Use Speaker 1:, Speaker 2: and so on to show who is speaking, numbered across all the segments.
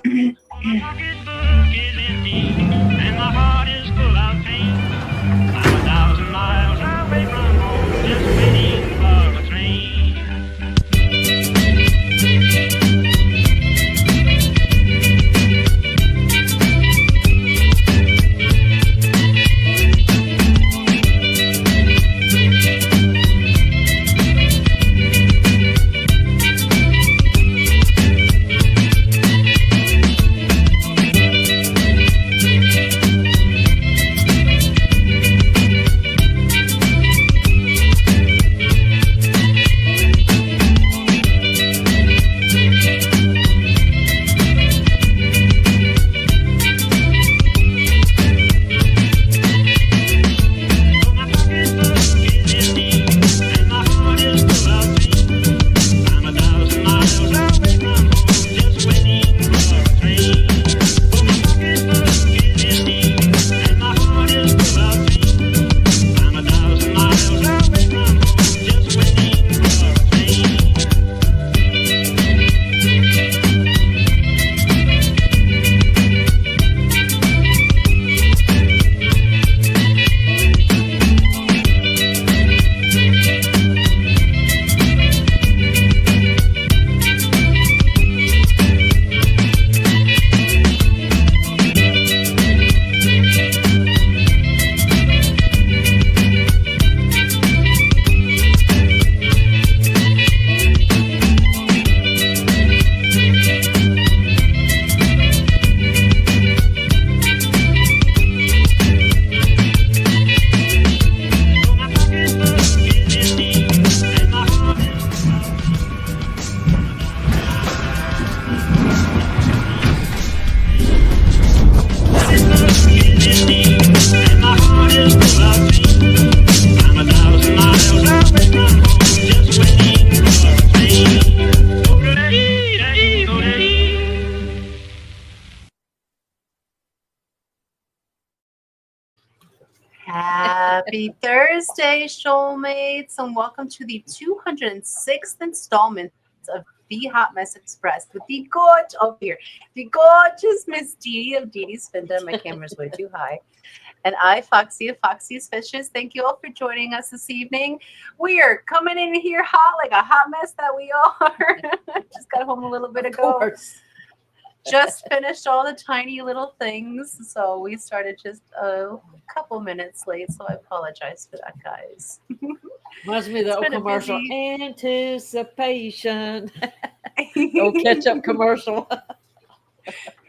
Speaker 1: My pocketbook is empty and my heart is full of pain. I'm 1,000 miles away from home, just waiting for a train.
Speaker 2: Happy Thursday, shoalmates, and welcome to the 206th installment of the Hot Mess Express with the gorgeous Miss Didi of Didi's Finda. My camera's way too high. And I, Foxy of Foxy's Fishes. Thank you all for joining us this evening. We are coming in here hot like a hot mess that we are. Just got home a little bit ago. Just finished all the tiny little things, so we started just a couple minutes late, so I apologize for that, guys.
Speaker 3: Reminds me of the old commercial, anticipation. Old ketchup commercial.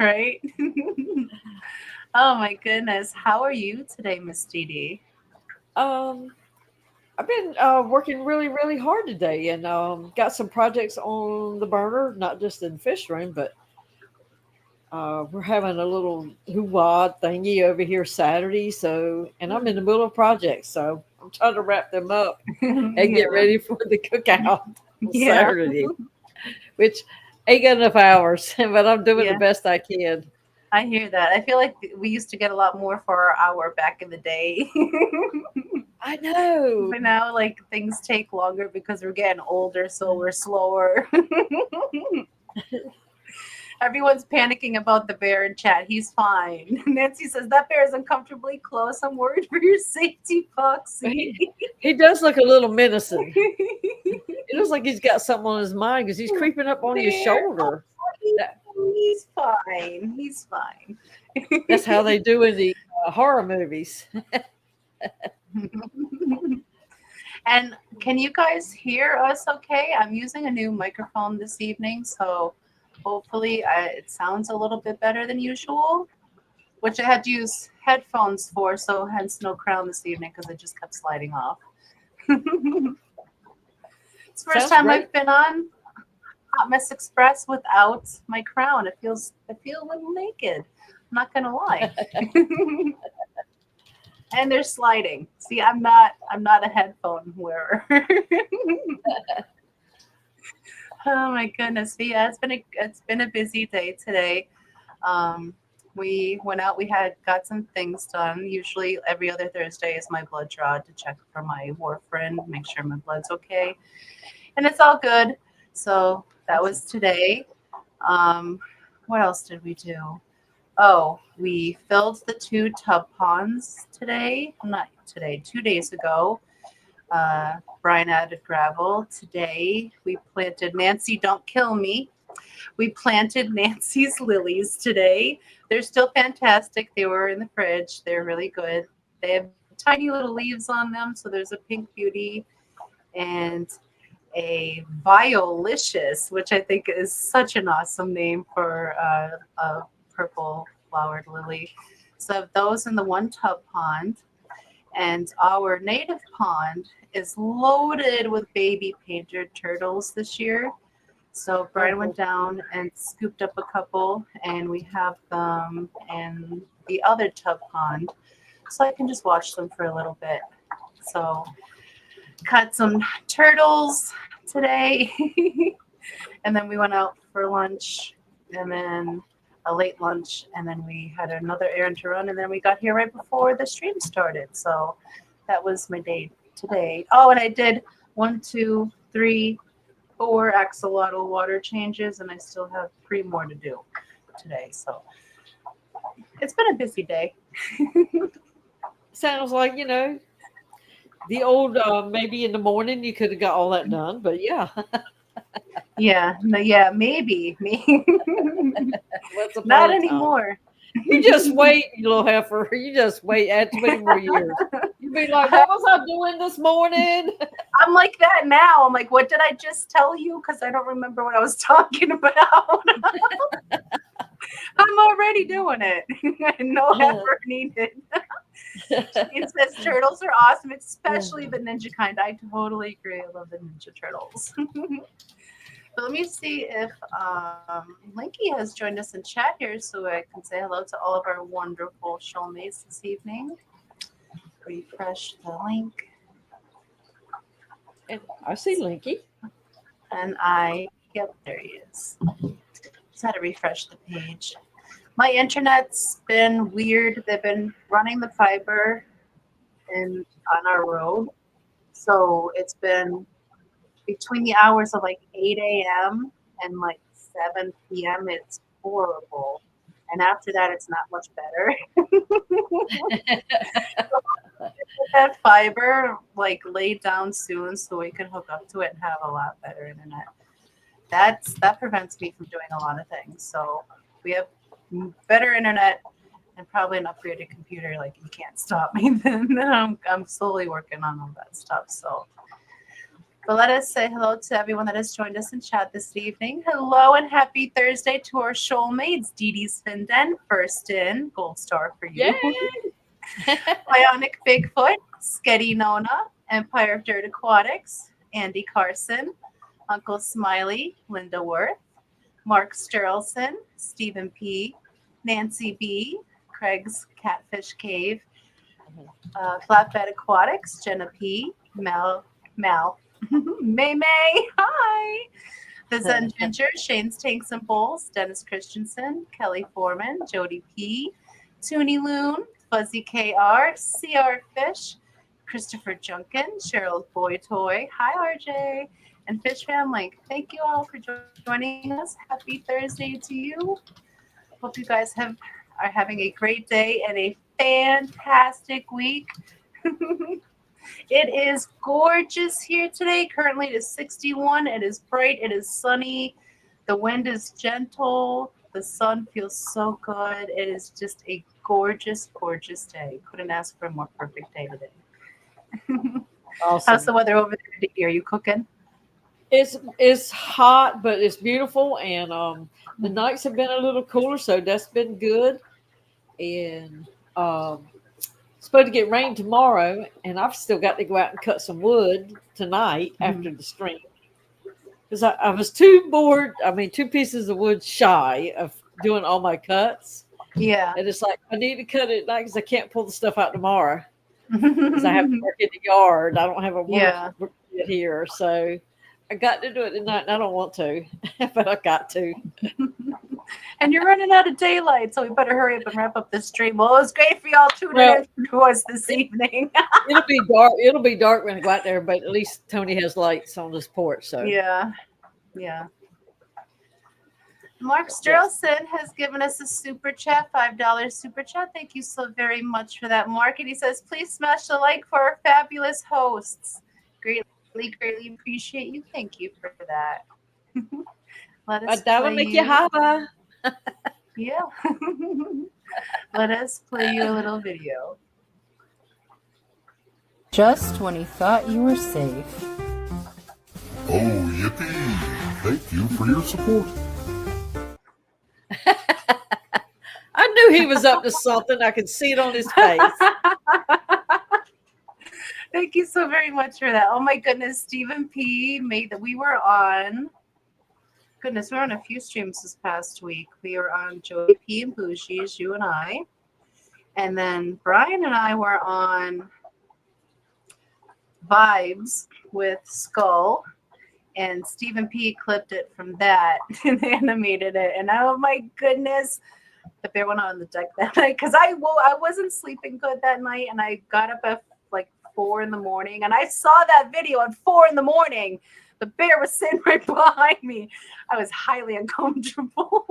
Speaker 2: Right? Oh my goodness. How are you today, Miss Didi?
Speaker 3: I've been working really, really hard today, and got some projects on the burner, not just in the fish room, but we're having a little hoo-wah thingy over here Saturday, and I'm in the middle of projects, so I'm trying to wrap them up and get ready for the cookout on Saturday, which ain't got enough hours, but I'm doing the best I can.
Speaker 2: I hear that. I feel like we used to get a lot more for our hour back in the day.
Speaker 3: I know.
Speaker 2: But now, like, things take longer because we're getting older, so we're slower. Everyone's panicking about the bear in chat. He's fine. Nancy says, that bear is uncomfortably close. I'm worried for your safety, Foxy.
Speaker 3: He does look a little menacing. It looks like he's got something on his mind because he's creeping up on your shoulder.
Speaker 2: He's fine. He's fine.
Speaker 3: That's how they do in the horror movies.
Speaker 2: And can you guys hear us okay? I'm using a new microphone this evening, so hopefully it sounds a little bit better than usual, which I had to use headphones for, so hence no crown this evening because it just kept sliding off. It's the first time I've been on Hot Mess Express without my crown. I feel a little naked. I'm not gonna lie. And they're sliding. See, I'm not a headphone wearer. Oh my goodness. But yeah, it's been a busy day today. We went out, got some things done. Usually every other Thursday is my blood draw to check for my warfarin, make sure my blood's okay. And it's all good. So that was today. What else did we do? Oh, we filled the 2 tub ponds today. Not today, 2 days ago. Brian added gravel. Today we planted Nancy, don't kill me. We planted Nancy's lilies today. They're still fantastic. They were in the fridge. They're really good. They have tiny little leaves on them. So there's a pink beauty and a violicious, which I think is such an awesome name for a purple flowered lily. So I have those in the 1 tub pond. And our native pond is loaded with baby painted turtles this year. So Brian went down and scooped up a couple, and we have them in the other tub pond. So I can just watch them for a little bit. So caught some turtles today. And then we went out for lunch, and then a late lunch, and then we had another errand to run, and then we got here right before the stream started. So that was my day today. Oh, and I did 1, 2, 3, 4 axolotl water changes, and I still have 3 more to do today. So it's been a busy day.
Speaker 3: Sounds like, the old, maybe in the morning you could have got all that done, but yeah.
Speaker 2: Yeah, maybe.
Speaker 3: What's the
Speaker 2: Not
Speaker 3: point,
Speaker 2: anymore.
Speaker 3: You just wait, you little heifer. You just wait. Add 20 more years. You'd be like, what was I doing this morning?
Speaker 2: I'm like that now. I'm like, what did I just tell you? Because I don't remember what I was talking about. I'm already doing it. No effort needed. It says turtles are awesome, especially the ninja kind. I totally agree. I love the Ninja Turtles. But let me see if Linky has joined us in chat here so I can say hello to all of our wonderful shoalmates this evening. Refresh the link.
Speaker 3: And I see Linky.
Speaker 2: And yep, there he is. Just had to refresh the page. My internet's been weird. They've been running the fiber on our road. So it's been between the hours of like 8 a.m. and like 7 p.m. It's horrible. And after that, it's not much better. That fiber like laid down soon so we can hook up to it and have a lot better internet. That prevents me from doing a lot of things. So we have better internet and probably an upgraded computer. Like you can't stop me. Then I'm slowly working on all that stuff. So. But let us say hello to everyone that has joined us in chat this evening. Hello and happy Thursday to our shoalmates. Didi Spinden, first in, gold star for you. Bionic Bigfoot, Sketty Nona, Empire of Dirt Aquatics, Andy Carson, Uncle Smiley, Linda Worth, Mark Sterlson, Stephen P., Nancy B., Craig's Catfish Cave, Flatbed Aquatics, Jenna P., Mal, May, hi. The Zen Ginger, Shane's Tanks and Bowls, Dennis Christensen, Kelly Foreman, Jody P., Toonie Loon, Fuzzy KR, CR Fish, Christopher Junkin, Cheryl Boy Toy, hi RJ, and Fish Fam Link. Thank you all for joining us. Happy Thursday to you. Hope you guys are having a great day and a fantastic week. It is gorgeous here today. Currently it is 61. It is bright. It is sunny. The wind is gentle. The sun feels so good. It is just a gorgeous, gorgeous day. Couldn't ask for a more perfect day today.
Speaker 3: Awesome.
Speaker 2: How's the weather over there, Didi? Are you cooking?
Speaker 3: It's hot, but it's beautiful. And the nights have been a little cooler, so that's been good. And it's supposed to get rain tomorrow, and I've still got to go out and cut some wood tonight after the stream. Because I was too bored. I mean, 2 pieces of wood shy of doing all my cuts.
Speaker 2: Yeah.
Speaker 3: And it's like, I need to cut it because I can't pull the stuff out tomorrow. Because I have to work in the yard. I don't have a work here. So I got to do it tonight, and I don't want to. But I got to.
Speaker 2: And you're running out of daylight, so we better hurry up and wrap up this stream. Well, it was great for y'all tuning in to us this evening.
Speaker 3: It'll be dark. It'll be dark when I go out there, but at least Tony has lights on this porch. So
Speaker 2: yeah. Mark Sterlson has given us a super chat, $5 super chat. Thank you so very much for that, Mark. And he says, please smash the like for our fabulous hosts. Greatly appreciate you. Thank you for that. Let us play you. Yeah. Let us play you a little video.
Speaker 4: Just when you thought you were safe.
Speaker 5: Oh, yippee! Thank you for your support.
Speaker 3: I knew he was up to something. I could see it on his face.
Speaker 2: Thank you so very much for that. Oh my goodness, Stephen P made that we were on. Goodness, we were on a few streams this past week. We were on Joey P and Bougie's, you and I. And then Brian and I were on Vibes with Skull. And Stephen P clipped it from that and animated it. And oh my goodness, the bear went on the deck that night because I wasn't sleeping good that night. And I got up at like 4 in the morning. And I saw that video at 4 in the morning. The bear was sitting right behind me. I was highly uncomfortable.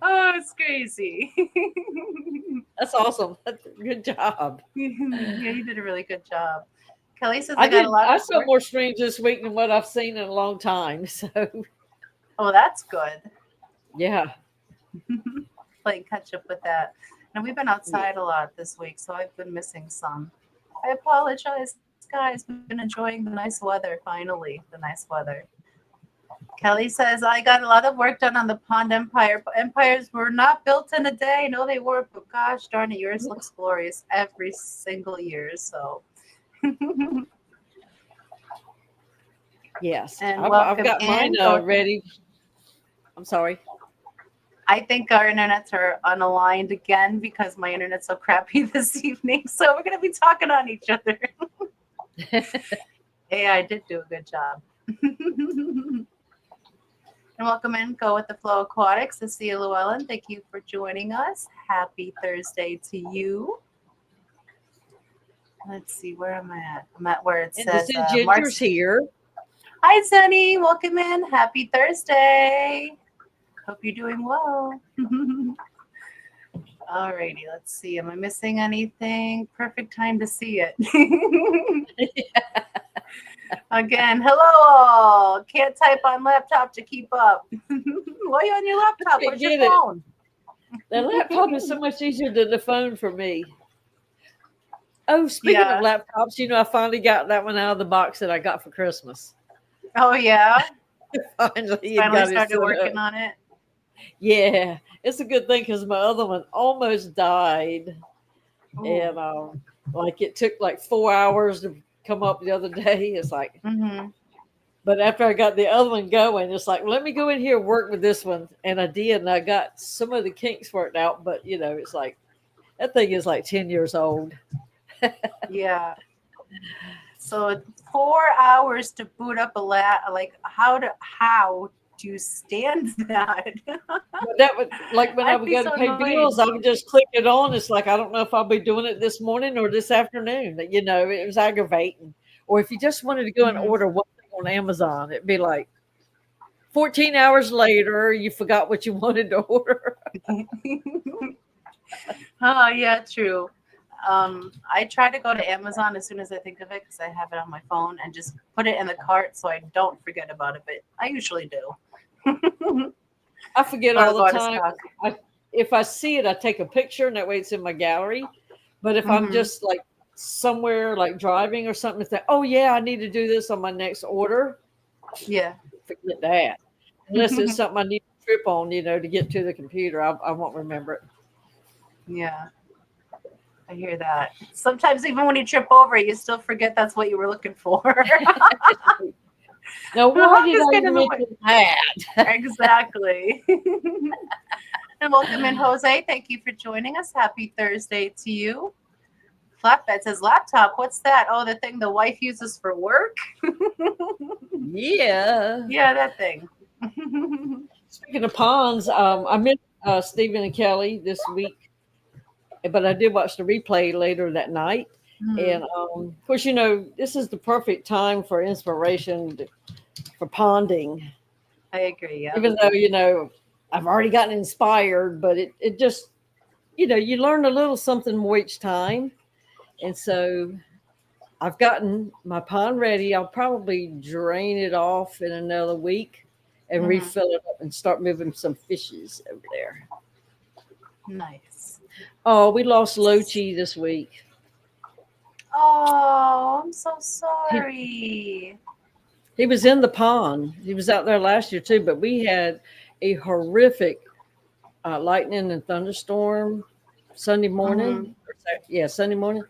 Speaker 2: Oh, it's crazy.
Speaker 3: That's awesome. That's a good job.
Speaker 2: Yeah, you did a really good job. Kelly says
Speaker 3: I saw
Speaker 2: work.
Speaker 3: more streams this week than what I've seen in a long time. So,
Speaker 2: Oh, that's good.
Speaker 3: yeah.
Speaker 2: Playing catch up with that. And we've been outside a lot this week, so I've been missing some. I apologize, guys. We've been enjoying the nice weather, finally, the nice weather. Kelly says, I got a lot of work done on the Pond Empire. Empires were not built in a day. No, they were, but gosh darn it, yours looks glorious every single year, so...
Speaker 3: Yes.
Speaker 2: And
Speaker 3: I've got mine ready. I'm sorry.
Speaker 2: I think our internets are unaligned again because my internet's so crappy this evening. So we're going to be talking on each other. AI did do a good job. And welcome in, Go With The Flow Aquatics, Cecilia Llewellyn. Thank you for joining us. Happy Thursday to you. Let's see, where am I at? I'm at where it says
Speaker 3: Ginger's here.
Speaker 2: Hi, Sunny. Welcome in. Happy Thursday. Hope you're doing well. Alrighty, let's see. Am I missing anything? Perfect time to see it. Again, hello all. Can't type on laptop to keep up. Why are you on your laptop? Where's your phone?
Speaker 3: The laptop is so much easier than the phone for me. Oh, speaking of laptops, I finally got that one out of the box that I got for Christmas.
Speaker 2: Oh, yeah?
Speaker 3: Finally
Speaker 2: started working on it?
Speaker 3: Yeah. It's a good thing because my other one almost died. Ooh. And it took like 4 hours to come up the other day. It's like, But after I got the other one going, it's like, let me go in here and work with this one. And I did, and I got some of the kinks worked out. But, it's like, that thing is like 10 years old.
Speaker 2: Yeah. So 4 hours to boot up a like how do you stand that?
Speaker 3: That would when I would go to pay bills, I would just click it on. It's like I don't know if I'll be doing it this morning or this afternoon. It was aggravating. Or if you just wanted to go and order one thing on Amazon, it'd be like 14 hours later, you forgot what you wanted to order.
Speaker 2: Oh yeah, true. I try to go to Amazon as soon as I think of it because I have it on my phone and just put it in the cart so I don't forget about it. But I usually do.
Speaker 3: I forget all the time. If I see it, I take a picture and that way it's in my gallery. But if I'm just like somewhere like driving or something, it's like, oh yeah, I need to do this on my next order.
Speaker 2: Yeah.
Speaker 3: Forget that. Unless it's something I need to trip on, to get to the computer, I won't remember it.
Speaker 2: Yeah. I hear that. Sometimes even when you trip over it, you still forget that's what you were looking for.
Speaker 3: Now, why did I mention that?
Speaker 2: Exactly. And welcome in, Jose. Thank you for joining us. Happy Thursday to you. Flatbed says, laptop, what's that? Oh, the thing the wife uses for work?
Speaker 3: Yeah.
Speaker 2: Yeah, that thing.
Speaker 3: Speaking of ponds, I met Stephen and Kelly this week. But I did watch the replay later that night. And of course, this is the perfect time for inspiration for ponding.
Speaker 2: I agree. Yeah.
Speaker 3: Even though, I've already gotten inspired, but it just, you learn a little something more each time. And so I've gotten my pond ready. I'll probably drain it off in another week and
Speaker 2: Mhm.
Speaker 3: refill it up and start moving some fishes over there.
Speaker 2: Nice.
Speaker 3: Oh, we lost Lochi this week.
Speaker 2: Oh, I'm so
Speaker 3: He,
Speaker 2: sorry.
Speaker 3: he was in the pond. He was out there last year too, but we had a horrific lightning and thunderstorm Sunday
Speaker 2: Hmm.
Speaker 3: morning. Yeah, Sunday morning.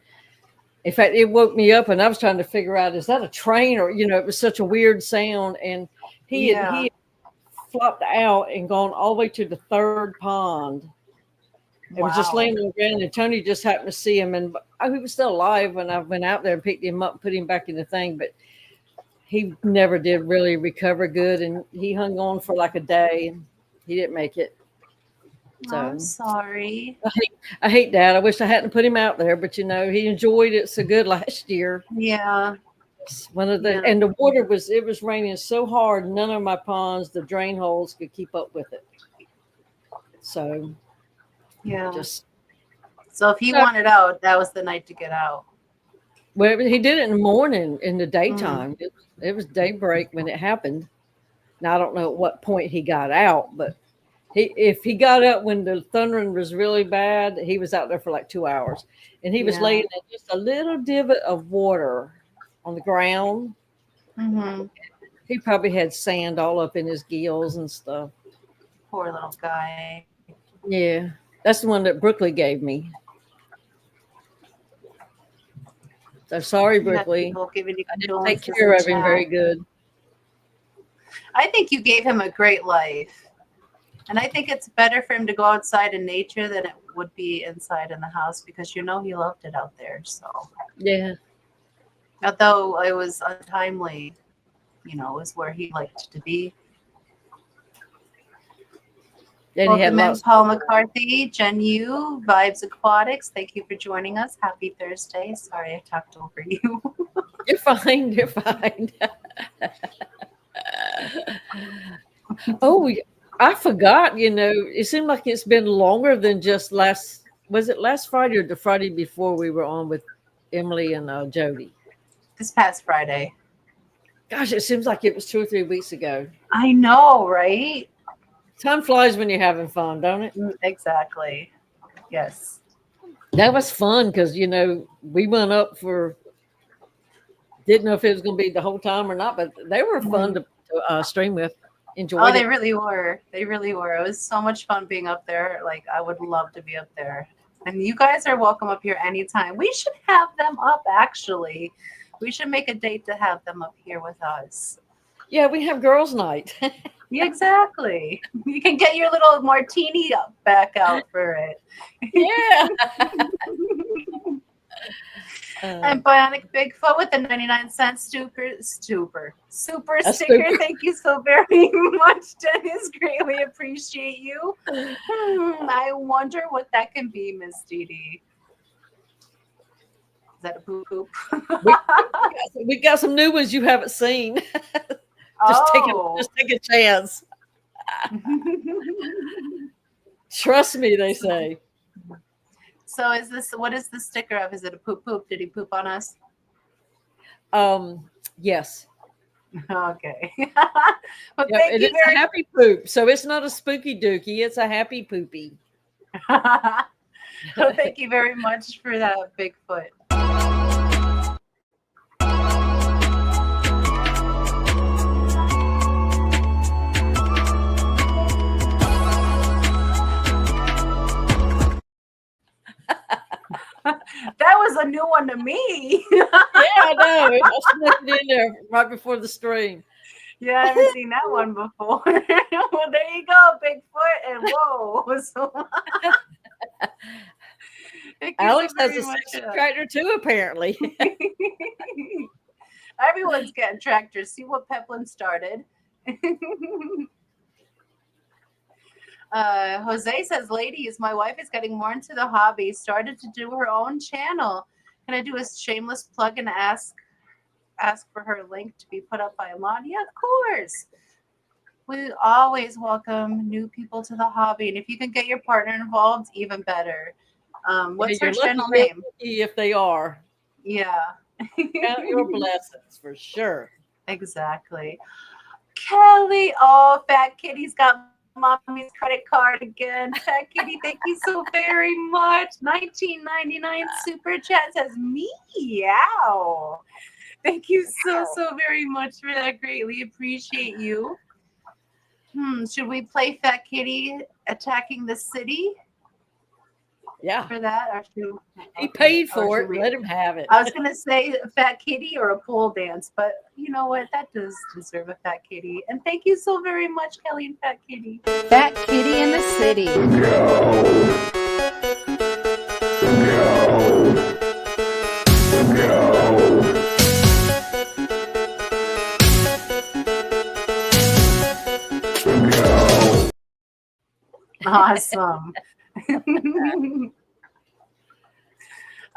Speaker 3: In fact, it woke me up, and I was trying to figure out, is that a train, or it was such a weird sound. And
Speaker 2: Yeah.
Speaker 3: he had flopped out and gone all the way to the third pond. It was just
Speaker 2: Wow.
Speaker 3: laying on the ground, and Tony just happened to see him, and he was still alive when I went out there and picked him up, and put him back in the thing, but he never did really recover good, and he hung on for like a day. He didn't make it.
Speaker 2: I'm
Speaker 3: So
Speaker 2: sorry.
Speaker 3: I hate that. I wish I hadn't put him out there, but he enjoyed it so good last year.
Speaker 2: Yeah.
Speaker 3: One of
Speaker 2: Yeah.
Speaker 3: and the water was raining so hard, none of my ponds, the drain holes could keep up with it. So
Speaker 2: Yeah.
Speaker 3: just
Speaker 2: So if he wanted out, that was the night to get out.
Speaker 3: well, he did it in the morning, in the
Speaker 2: Mm.
Speaker 3: daytime. It was daybreak when it happened. Now I don't know at what point he got out, but if he got up when the thundering was really bad, he was out there for like 2 hours, and he was
Speaker 2: Yeah.
Speaker 3: laying in just a little divot of water on the ground.
Speaker 2: Hmm.
Speaker 3: He probably had sand all up in his gills and stuff.
Speaker 2: Poor little guy.
Speaker 3: Yeah, that's the one that Brookley gave me. So sorry,
Speaker 2: You had
Speaker 3: Brookley.
Speaker 2: people giving you
Speaker 3: I didn't take
Speaker 2: condolences
Speaker 3: care
Speaker 2: in
Speaker 3: of him very
Speaker 2: chat.
Speaker 3: good.
Speaker 2: I think you gave him a great life. And I think it's better for him to go outside in nature than it would be inside in the house because he loved it out there. So,
Speaker 3: Yeah,
Speaker 2: although it was untimely, it was where he liked to be.
Speaker 3: and he had
Speaker 2: Welcome in,
Speaker 3: lots.
Speaker 2: Paul McCarthy, Jen Yu, Vibes Aquatics. Thank you for joining us. Happy Thursday. Sorry I talked over you.
Speaker 3: You're fine. You're fine. Oh, I forgot. It seemed like it's been longer than just last. Was it last Friday or the Friday before we were on with Emily and Jody?
Speaker 2: This past Friday.
Speaker 3: Gosh, it seems like it was 2 or 3 weeks ago.
Speaker 2: I know, right?
Speaker 3: Time flies when you're having fun, don't it?
Speaker 2: Exactly. Yes.
Speaker 3: That was fun because we went up for. Didn't know if it was going to be the whole time or not, but they were fun to stream with. Enjoyed
Speaker 2: Oh,
Speaker 3: it.
Speaker 2: they really were. They really were. It was so much fun being up there. Like, I would love to be up there. And you guys are welcome up here anytime. We should have them up, actually. We should make a date to have them up here with us.
Speaker 3: Yeah, we have girls' night.
Speaker 2: Yeah, exactly. You can get your little martini back out for it.
Speaker 3: Yeah.
Speaker 2: And Bionic Bigfoot with the 99-cent super sticker.
Speaker 3: Super.
Speaker 2: Thank you so very much, Dennis. Greatly appreciate you. I wonder what that can be, Miss Didi. Is that a poop poop?
Speaker 3: we got some new ones you haven't seen. Just take a chance. Trust me, they say.
Speaker 2: So what is the sticker of? Is it a poop poop? Did he poop on us?
Speaker 3: Yes.
Speaker 2: Okay.
Speaker 3: Well, it is a happy poop. So it's not a spooky dookie. It's a happy poopy.
Speaker 2: Well, thank you very much for that, Bigfoot. That was a new one to me.
Speaker 3: Yeah, I know. I snuck it in there right before the stream.
Speaker 2: Yeah, I haven't seen that one before. Well, there you go, Bigfoot, and whoa. So,
Speaker 3: Alex has a sexy tractor too, apparently.
Speaker 2: Everyone's getting tractors. See what Peplin started. Jose says, ladies, my wife is getting more into the hobby, started to do her own channel. Can I do a shameless plug and ask for her link to be put up by a mod? Yeah, of course. We always welcome new people to the hobby, and if you can get your partner involved, even better. What's her
Speaker 3: You're looking
Speaker 2: channel
Speaker 3: real
Speaker 2: name?
Speaker 3: lucky if they are.
Speaker 2: Yeah.
Speaker 3: Count your blessings for sure.
Speaker 2: Exactly. Kelly, oh, Fat Kitty's got mommy's credit card again. Fat Kitty, thank you so very much. 1999 super chat says meow. Thank you so very much for that. Greatly appreciate you. Should we play Fat Kitty attacking the city
Speaker 3: Yeah.
Speaker 2: for that? Or
Speaker 3: He paid
Speaker 2: or
Speaker 3: for
Speaker 2: should
Speaker 3: it. Let him have it.
Speaker 2: I was gonna say Fat Kitty or a pole dance, but you know what? That does deserve a Fat Kitty. And thank you so very much, Kelly and Fat Kitty.
Speaker 4: Fat Kitty in the City.
Speaker 2: Awesome.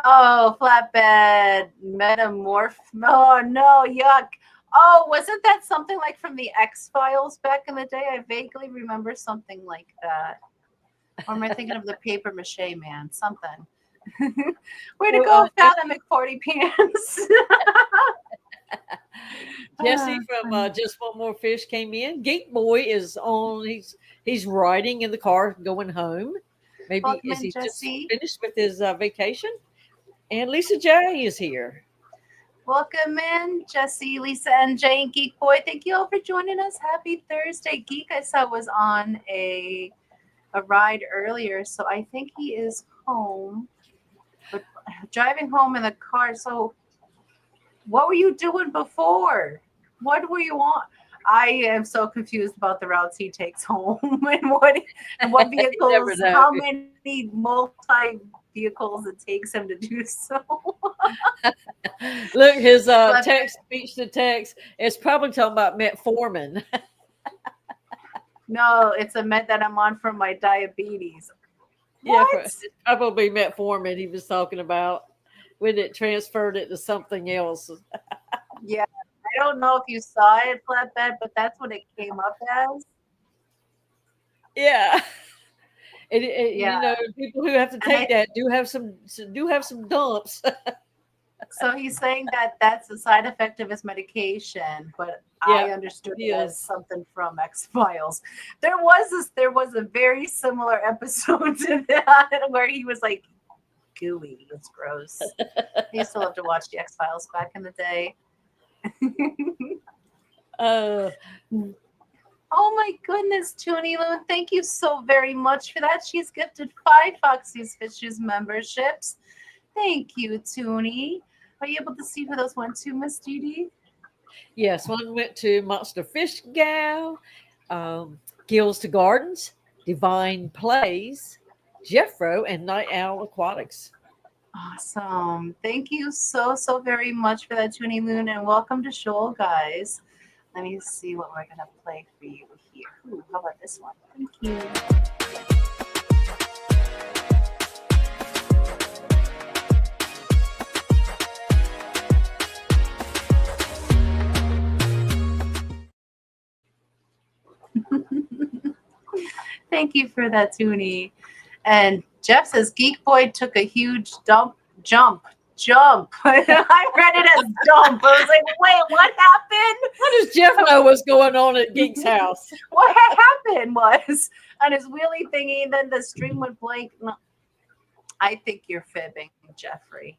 Speaker 2: Oh, flatbed metamorph. Oh no, yuck. Oh, wasn't that something like from the X-Files back in the day? I vaguely remember something like that. Or am I thinking of the paper mache man? Something. Way to go, Fat and McForty Pants.
Speaker 3: Jesse from Just One More Fish came in. Geek Boy is on. He's riding in the car going home. Maybe
Speaker 2: Welcome
Speaker 3: is
Speaker 2: in,
Speaker 3: he
Speaker 2: Jesse.
Speaker 3: just finished with his vacation? And Lisa J is here.
Speaker 2: Welcome in, Jesse, Lisa, and Jane, Geek Boy. Thank you all for joining us. Happy Thursday. Geek, I saw, was on a ride earlier, so I think he is home. But driving home in the car. So, what were you doing before? What were you on? I am so confused about the routes he takes home and what vehicles, how many multi vehicles it takes him to do so.
Speaker 3: Look, his text, speech to text, it's probably talking about metformin.
Speaker 2: No, it's a med that I'm on for my diabetes.
Speaker 3: Yeah,
Speaker 2: What?
Speaker 3: it's probably metformin he was talking about when it transferred it to something else.
Speaker 2: Yeah, I don't know if you saw it, Flatbed, but that's what it came up as.
Speaker 3: Yeah.
Speaker 2: Yeah.
Speaker 3: You know, people who have to take that do have some dumps.
Speaker 2: So he's saying that that's a side effect of his medication, but
Speaker 3: Yeah,
Speaker 2: I understood it as
Speaker 3: is.
Speaker 2: something from X-Files. There was a very similar episode to that where he was like gooey. It's gross. I used to love to watch the X-Files back in the day. Oh my goodness, Toonie Loon. Thank you so very much for that. She's gifted 5 Foxy's Fishes memberships. Thank you, Toonie. Are you able to see who those went to, Miss Didi?
Speaker 3: Yes, one went to Monster Fish Gal, Gills to Gardens, Divine Plays, Jeffro, and Night Owl Aquatics.
Speaker 2: Awesome. Thank you so very much for that, Toonie Loon, and welcome to Shoal, guys. Let me see what we're going to play for you here. Ooh, how about this one? Thank you. Thank you for that, Toonie. And Jeff says Geek Boy took a huge jump. I read it as dump. I was like, wait, what happened?
Speaker 3: How does Jeff know what's going on at Geek's house?
Speaker 2: What happened was on his wheelie thingy, and then the stream went blank. No, I think you're fibbing, Jeffrey.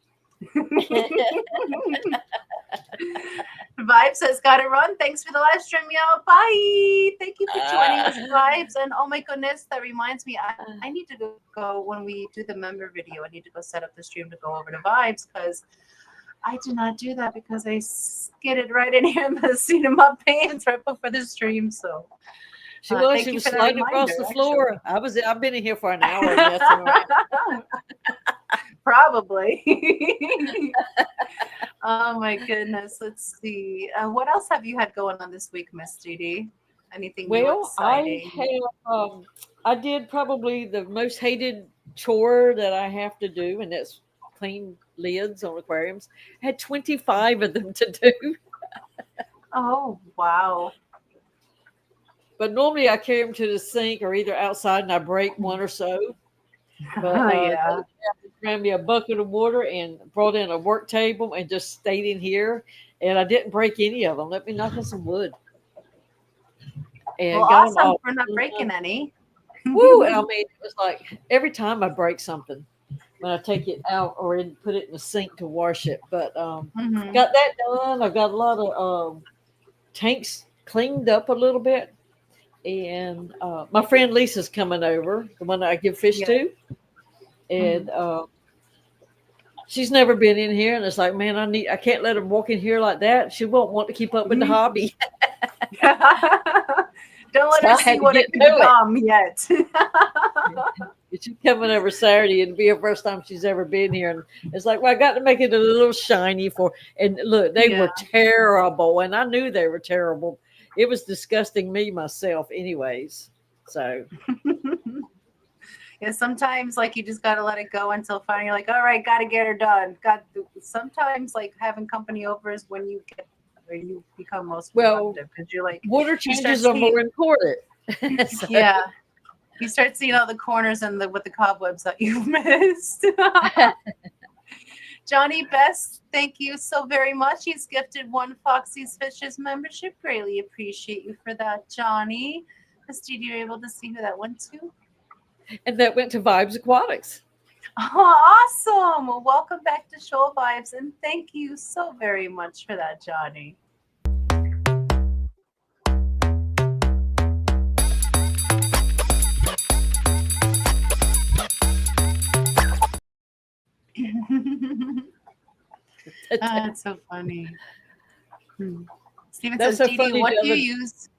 Speaker 2: Vibe says, gotta run. Thanks for the live stream, yo. Bye. Thank you for joining us, Vibes. And oh my goodness, that reminds me, I need to go when we do the member video. I need to go set up the stream to go over to Vibes because I did not do that because I skidded right in here in the seat of my pants right before the stream. So
Speaker 3: She was sliding across the floor.
Speaker 2: Actually.
Speaker 3: I've been in here for an hour messing around.
Speaker 2: Probably. Oh my goodness. Let's see. What else have you had going on this week, Miss Didi? Anything new exciting?
Speaker 3: I did probably the most hated chore that I have to do, and that's clean lids on aquariums. I had 25 of them to do.
Speaker 2: Oh, wow.
Speaker 3: But normally I carry them to the sink or either outside and I break one or so. But
Speaker 2: Yeah.
Speaker 3: they ran me a bucket of water and brought in a work table and just stayed in here. And I didn't break any of them. Let me knock on some wood.
Speaker 2: Well,
Speaker 3: And got them
Speaker 2: awesome
Speaker 3: all.
Speaker 2: for not breaking any.
Speaker 3: Woo! And I mean, it was like every time I break something when I take it out or put it in the sink to wash it. But
Speaker 2: Mhm.
Speaker 3: got that done. I've got a lot of tanks cleaned up a little bit. And my friend Lisa's coming over, the one that I give fish
Speaker 2: Yeah.
Speaker 3: to. And she's never been in here. And it's like, man, I can't let her walk in here like that. She won't want to keep up with the hobby.
Speaker 2: Don't let
Speaker 3: So
Speaker 2: her
Speaker 3: I had
Speaker 2: see
Speaker 3: to
Speaker 2: what it
Speaker 3: get
Speaker 2: can
Speaker 3: to it.
Speaker 2: become yet.
Speaker 3: She's coming over Saturday and be the first time she's ever been here. And it's like, well, I got to make it a little shiny for. And look, they were terrible, and I knew they were terrible. It was disgusting me myself, anyways. So
Speaker 2: Yeah, sometimes like you just gotta let it go until finally you're like, all right, gotta get her done. Sometimes like having company over is when you become most productive because you're like
Speaker 3: water changes are more important. So,
Speaker 2: yeah. You start seeing all the corners and with the cobwebs that you've missed. Johnny Best, thank you so very much. He's gifted one Foxy's Fishes membership. Greatly appreciate you for that, Johnny. Miss Didi, you're able to see who that went to?
Speaker 3: And that went to Vibes Aquatics.
Speaker 2: Oh, awesome. Well, welcome back to Shoal Vibes, and thank you so very much for that, Johnny. That's so funny. Steven
Speaker 3: That's
Speaker 2: says,
Speaker 3: so
Speaker 2: Didi,
Speaker 3: funny,
Speaker 2: what do you
Speaker 3: Devin.
Speaker 2: use?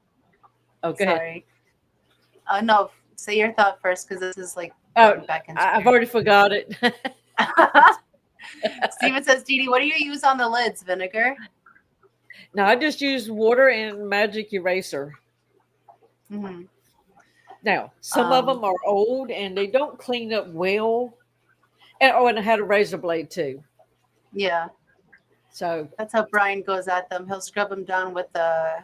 Speaker 3: Oh, go ahead.
Speaker 2: Sorry. No, say your thought first because this is like back into
Speaker 3: I've already forgot it.
Speaker 2: Steven says, Didi, what do you use on the lids? Vinegar?
Speaker 3: No, I just use water and magic eraser.
Speaker 2: Mm-hmm.
Speaker 3: Now, some of them are old and they don't clean up well. And I had a razor blade too.
Speaker 2: Yeah.
Speaker 3: So
Speaker 2: that's how Brian goes at them. He'll scrub them down with a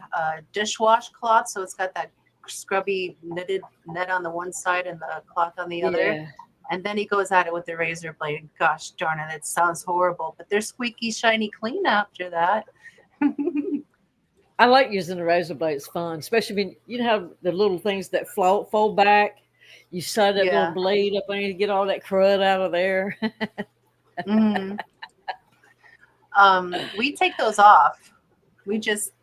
Speaker 2: dishwash cloth. So it's got that scrubby knitted net on the one side and the cloth on the other.
Speaker 3: Yeah.
Speaker 2: And then he goes at it with the razor blade. Gosh darn it, it sounds horrible. But they're squeaky, shiny clean after that.
Speaker 3: I like using the razor blade. It's fun, especially when you have the little things that fold back. You slide that little blade up on you to get all that crud out of there.
Speaker 2: We take those off. We just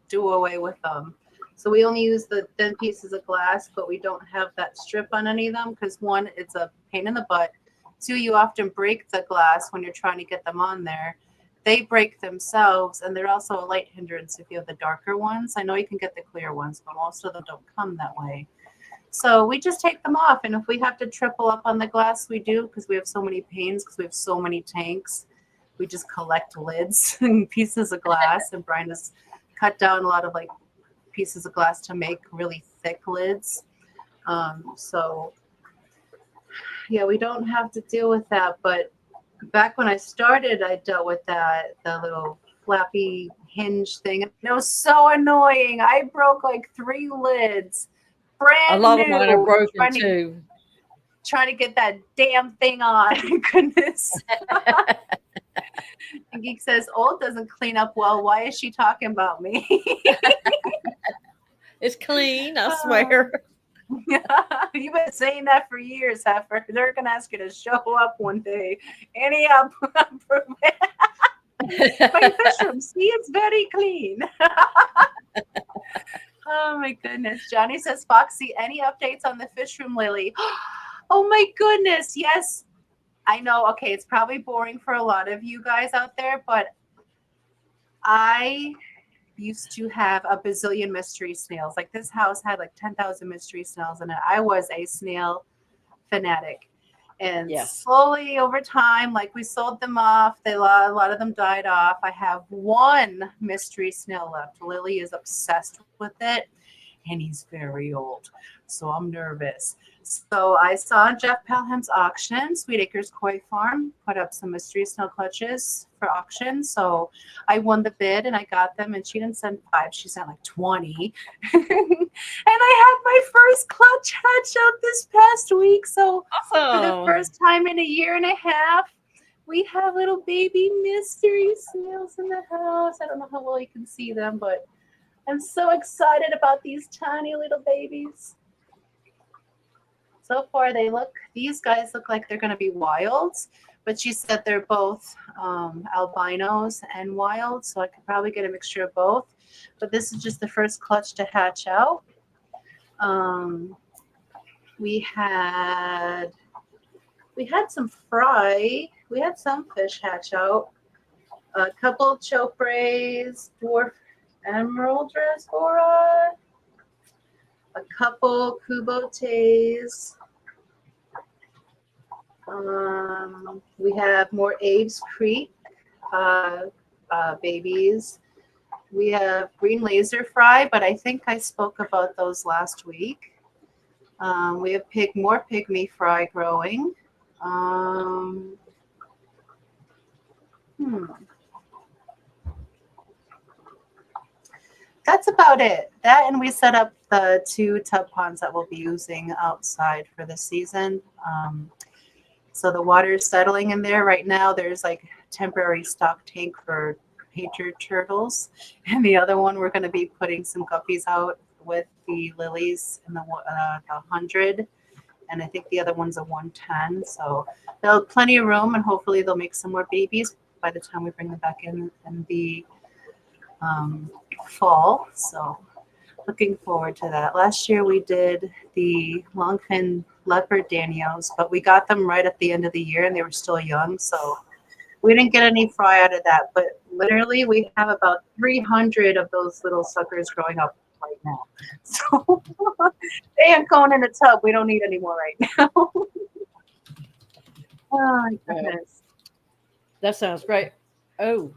Speaker 2: do away with them. So we only use the thin pieces of glass, but we don't have that strip on any of them because one, it's a pain in the butt. Two, you often break the glass when you're trying to get them on there. They break themselves, and they're also a light hindrance if you have the darker ones. I know you can get the clear ones, but most of them don't come that way. So we just take them off, and if we have to triple up on the glass, we do because we have so many panes, because we have so many tanks. We just collect lids and pieces of glass, and Brian has cut down a lot of like pieces of glass to make really thick lids. So yeah, we don't have to deal with that, but back when I started, I dealt with that, the little flappy hinge thing. And it was so annoying. I broke like 3 lids. Brand new.
Speaker 3: A lot of mine are broken too.
Speaker 2: Trying to get that damn thing on. Goodness. And Geek says, old doesn't clean up well. Why is she talking about me?
Speaker 3: It's clean, I swear.
Speaker 2: You've been saying that for years, Heifer. They're going to ask you to show up one day. Any improvement? My fish room, see, it's very clean. Oh, my goodness. Johnny says, Foxy, any updates on the fish room, Lily? Oh, my goodness. Yes. I know. Okay, it's probably boring for a lot of you guys out there, but I used to have a bazillion mystery snails. Like this house had like 10,000 mystery snails in it. I was a snail fanatic. And slowly over time, like we sold them off. A lot of them died off. I have 1 mystery snail left. Lily is obsessed with it. and he's very old. So I'm nervous. So I saw Jeff Pelham's auction, Sweet Acres Koi Farm, put up some mystery snow clutches for auction. So I won the bid and I got them, and she didn't send 5, she sent like 20. And I had my first clutch hatch out this past week. So for the
Speaker 3: Awesome.
Speaker 2: first time in a year and a half, we have little baby mystery snails in the house. I don't know how well you can see them, but I'm so excited about these tiny little babies. So far, these guys look like they're going to be wilds, but she said they're both albinos and wild, so I could probably get a mixture of both. But this is just the first clutch to hatch out. We had some fry. We had some fish hatch out. A couple choprays, dwarf emerald rasbora, a couple kubotes. We have more Aves Creek babies. We have green laser fry, but I think I spoke about those last week. We have more pygmy fry growing. That's about it. That, and we set up the 2 tub ponds that we'll be using outside for the season. So the water is settling in there right now. There's like a temporary stock tank for painter turtles, and the other one we're going to be putting some guppies out with the lilies in the 100, and I think the other one's a 110. So they'll have plenty of room, and hopefully they'll make some more babies by the time we bring them back in the fall. So looking forward to that. Last year we did the longfin leopard danios, but we got them right at the end of the year and they were still young, so we didn't get any fry out of that. But literally we have about 300 of those little suckers growing up right now. So they ain't going in the tub. We don't need any more right now. Oh my goodness.
Speaker 3: That sounds great. Oh,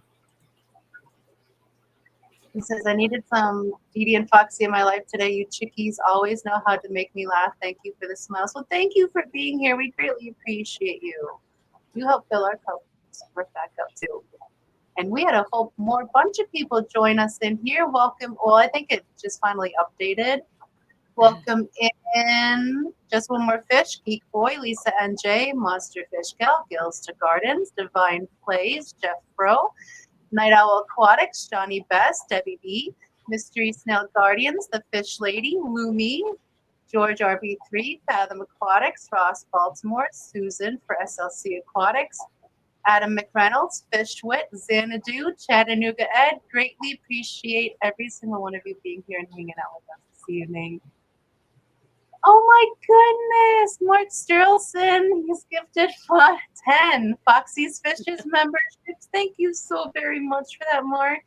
Speaker 2: He says, I needed some Didi and Foxy in my life today. You chickies always know how to make me laugh. Thank you for the smiles. Well, thank you for being here. We greatly appreciate you. You help fill our cup right back up too. And we had a whole bunch of people join us in here. Welcome. Well, I think it just finally updated. Welcome in. Just One More Fish, Geek Boy, Lisa NJ, Monster Fish Gal, Gills to Gardens, Divine Plays, Jeff Bro, Night Owl Aquatics, Johnny Best, Debbie B, Mystery Snail Guardians, The Fish Lady, Lumi, George RB3, Fathom Aquatics, Ross Baltimore, Susan for SLC Aquatics, Adam McReynolds, Fishwit, Xanadu, Chattanooga Ed. Greatly appreciate every single one of you being here and hanging out with us this evening. Oh my goodness, Mark Sterlson, he's gifted 10 Foxy's Fishes memberships. Thank you so very much for that, Mark.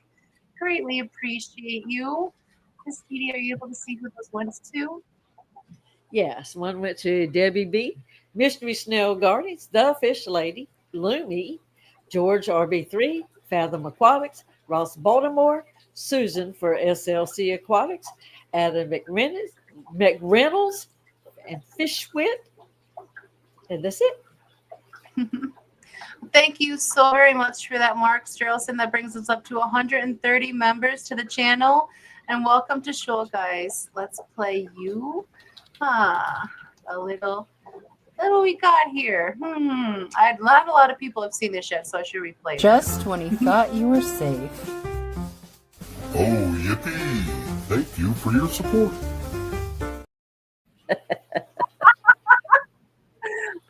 Speaker 2: Greatly appreciate you. Miss Didi, are you able to see who those went to?
Speaker 3: yes. One went to Debbie B, Mystery Snail Guardians, The Fish Lady, Lumi, George RB3, Fathom Aquatics, Ross Baltimore, Susan for SLC Aquatics, Adam McReynolds, and Fishwit. And that's it.
Speaker 2: Thank you so very much for that, Mark Strelson. That brings us up to 130 members to the channel. And welcome to Shoal, guys. Let's play you. A little we got here. Not a lot of people have seen this yet, so I should replay it.
Speaker 4: Just when you thought you were safe.
Speaker 5: Oh, yippee! Thank you for your support.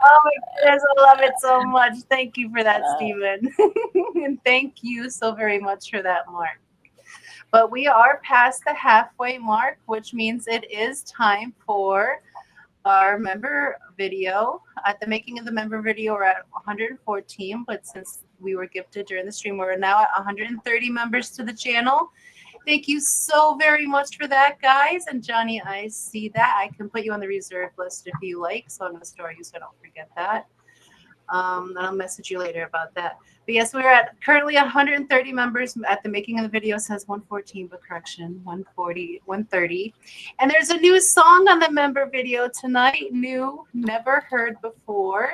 Speaker 2: Oh my goodness, I love it so much. Thank you for that, Stephen. And thank you so very much for that, Mark. But we are past the halfway mark, which means it is time for our member video. At the making of the member video, we're at 114, but since we were gifted during the stream, we're now at 130 members to the channel. Thank you so very much for that, guys. And Johnny, I see that. I can put you on the reserve list if you like, so I'm going to store you so I don't forget that. And I'll message you later about that. But yes, we're at currently 130 members at the making of the video. Says 114, but correction, 140, 130. And there's a new song on the member video tonight, new, never heard before.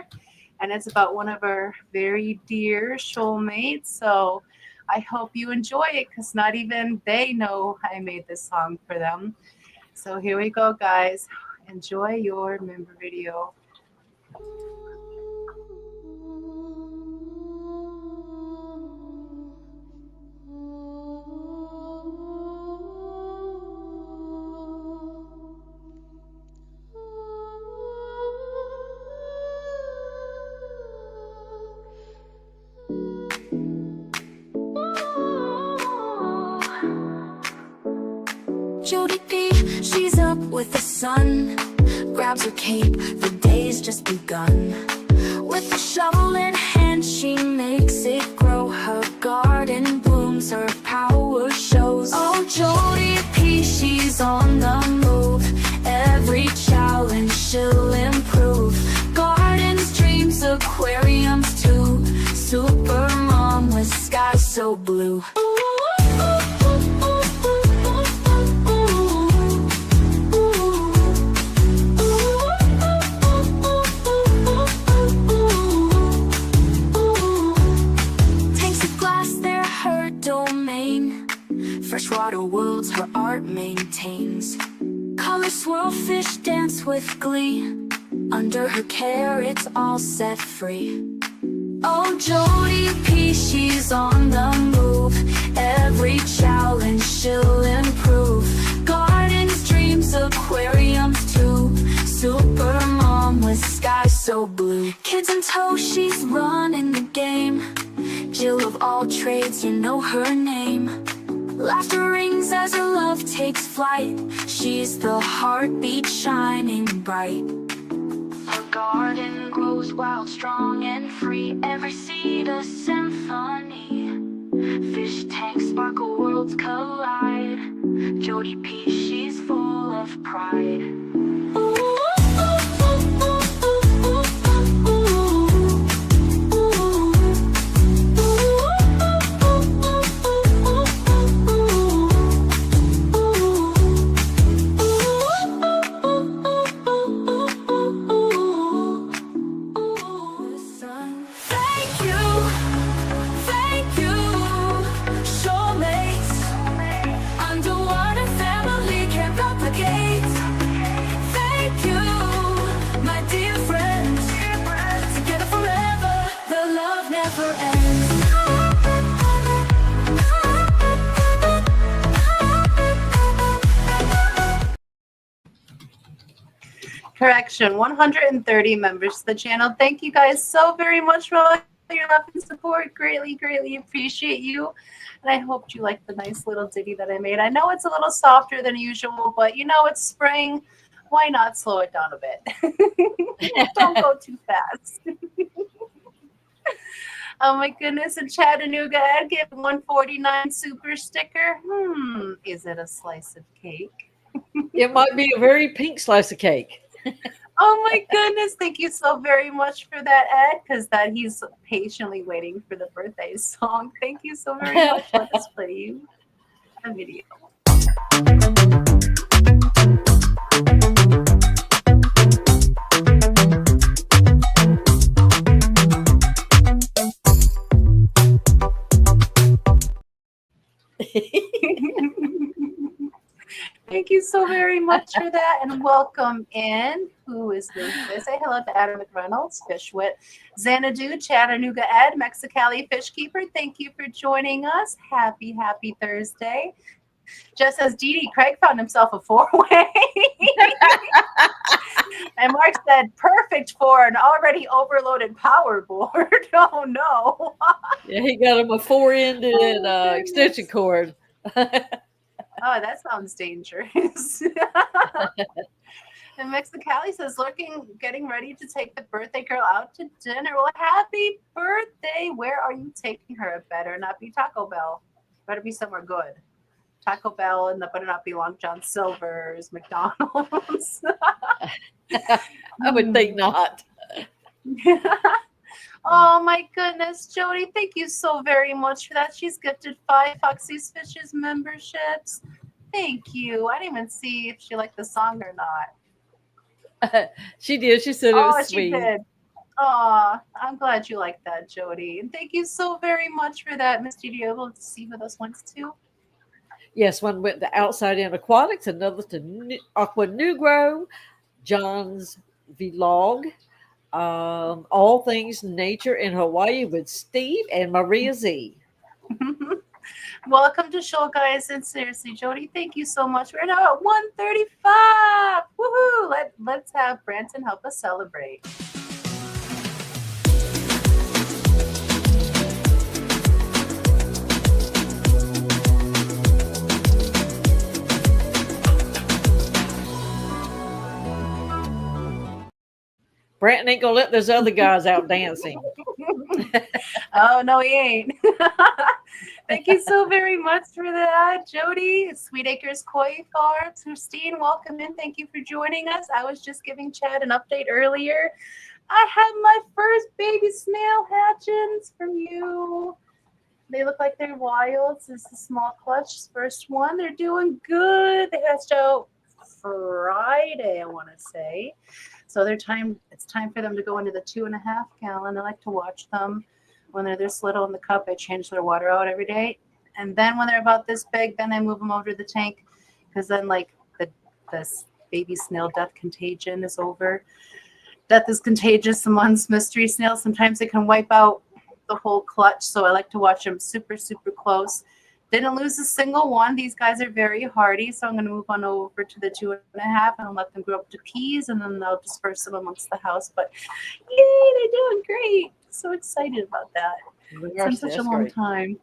Speaker 2: And it's about one of our very dear shoalmates. So I hope you enjoy it because not even they know I made this song for them. So here we go, guys. Enjoy your member video.
Speaker 6: Jody P, she's up with the sun, grabs her cape, the day's just begun. With a shovel in hand, she makes it grow. Her garden blooms, her power shows. Oh, Jody P, she's on the move. Every challenge she'll improve. Gardens, dreams, aquariums too. Super mom with skies so blue. Freshwater worlds her art maintains. Color swirl, fish dance with glee. Under her care it's all set free. Oh, Jody P, she's on the move. Every challenge she'll improve. Gardens, dreams, aquariums too. Super mom with skies so blue. Kids in tow, she's running the game. Jill of all trades, you know her name. Laughter rings as her love takes flight. She's the heartbeat shining bright. Her garden grows wild, strong and free. Every seed a symphony. Fish tanks sparkle, worlds collide. Jody P, she's full of pride.
Speaker 2: Correction, 130 members to the channel. Thank you guys so very much for all your love and support. Greatly, greatly appreciate you. And I hope you like the nice little ditty that I made. I know it's a little softer than usual, but you know it's spring. Why not slow it down a bit? Don't go too fast. Oh my goodness, and Chattanooga Ed gave 149 super sticker. Is it a slice of cake?
Speaker 3: It might be a very pink slice of cake.
Speaker 2: Oh my goodness, thank you so very much for that, Ed, because that he's patiently waiting for the birthday song. Thank you so very much. Let us play you a video. Thank you so very much for that, and welcome in. Who is this? Say hello to Adam McReynolds, Fishwit, Xanadu, Chattanooga Ed, Mexicali Fishkeeper. Thank you for joining us. Happy Thursday. Just as Didi, Craig found himself a four-way. And Mark said, perfect for an already overloaded power board. Oh, no.
Speaker 3: Yeah, he got him a 4-ended extension cord.
Speaker 2: Oh, that sounds dangerous. And Mexicali says, getting ready to take the birthday girl out to dinner. Well, happy birthday. Where are you taking her? It better not be Taco Bell. Better be somewhere good. Taco Bell, and that better not be Long John Silver's, McDonald's.
Speaker 3: I would think not.
Speaker 2: Oh my goodness, Jody, thank you so very much for that. She's gifted 5 Foxy's Fishes memberships. Thank you. I didn't even see if she liked the song or not.
Speaker 3: She did. She said it
Speaker 2: Oh,
Speaker 3: was
Speaker 2: she
Speaker 3: sweet.
Speaker 2: did. Oh, I'm glad you liked that, Jody. And thank you so very much for that. Miss Didi, you able to see who those ones to?
Speaker 3: Yes, one went to Outside In Aquatics, another to Aqua Negro, John's Vlog, All Things Nature in Hawaii with Steve and Maria Z.
Speaker 2: Welcome to show, guys. And seriously, Jody, thank you so much. We're now at 135. Woohoo! Let's have Branton help us celebrate.
Speaker 3: Branton ain't gonna let those other guys out dancing.
Speaker 2: Oh, no, he ain't. Thank you so very much for that, Jody. Sweet Acres Koi Farms. Christine, welcome in. Thank you for joining us. I was just giving Chad an update earlier. I had my first baby snail hatchings from you. They look like they're wilds. This is the small clutch, first one. They're doing good. They hatched out Friday, I want to say. So it's time for them to go into the 2.5 gallon. I like to watch them when they're this little in the cup. I change their water out every day. And then when they're about this big, then I move them over to the tank, because then like this baby snail death contagion is over. Death is contagious amongst mystery snails. Sometimes it can wipe out the whole clutch. So I like to watch them super, super close. Didn't lose a single one. These guys are very hardy, so I'm going to move on over to the 2.5 and let them grow up to peas, and then they'll disperse them amongst the house. But yay, they're doing great. So excited about that. It's been such a long time.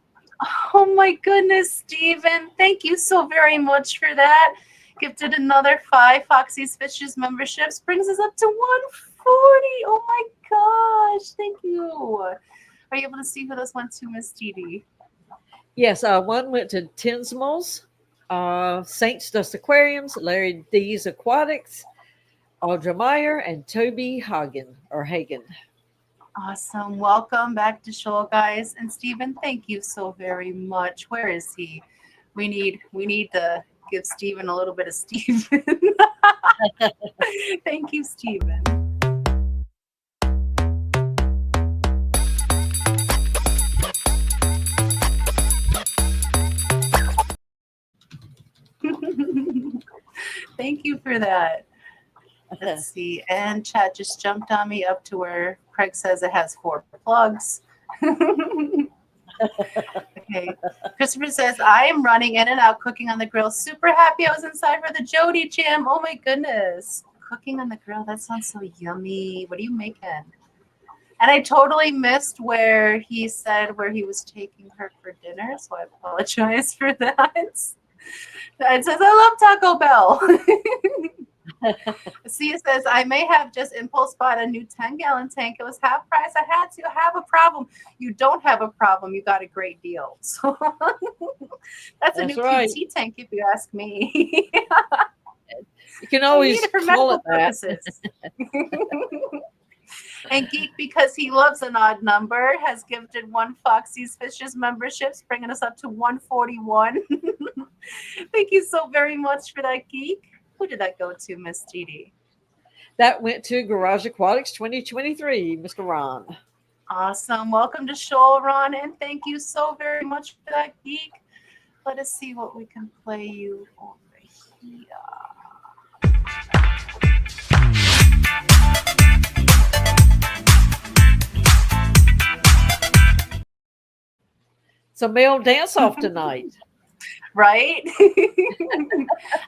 Speaker 2: Oh my goodness, Stephen. Thank you so very much for that. Gifted another 5 Foxy's Fishes memberships. Brings us up to 140. Oh my gosh. Thank you. Are you able to see who those went to, Miss Didi?
Speaker 3: Yes, one went to Tinsmall's, Saints Dust Aquariums, Larry D's Aquatics, Audra Meyer, and Toby Hagen.
Speaker 2: Awesome. Welcome back to show, guys. And Stephen, thank you so very much. Where is he? We need to give Stephen a little bit of Stephen. Thank you, Stephen. Thank you for that. Let's see. And chat just jumped on me up to where Craig says it has 4 plugs. Okay. Christopher says, I am running in and out cooking on the grill. Super happy I was inside for the Jody Jam. Oh my goodness. Cooking on the grill. That sounds so yummy. What are you making? And I totally missed where he said where he was taking her for dinner. So I apologize for that. It says, I love Taco Bell. Sia says, I may have just impulse bought a new 10-gallon tank. It was half price. I had to have a problem. You don't have a problem. You got a great deal. So that's a new QT tank, if you ask me.
Speaker 3: You can always call it that.
Speaker 2: And Geek, because he loves an odd number, has gifted 1 Foxy's Fishes memberships, bringing us up to 141. Thank you so very much for that, Geek. Who did that go to, Miss Didi?
Speaker 3: That went to Garage Aquatics 2023, Mr. Ron.
Speaker 2: Awesome. Welcome to Shoal, Ron, and thank you so very much for that, Geek. Let us see what we can play you over here.
Speaker 3: It's a male dance-off tonight.
Speaker 2: Right?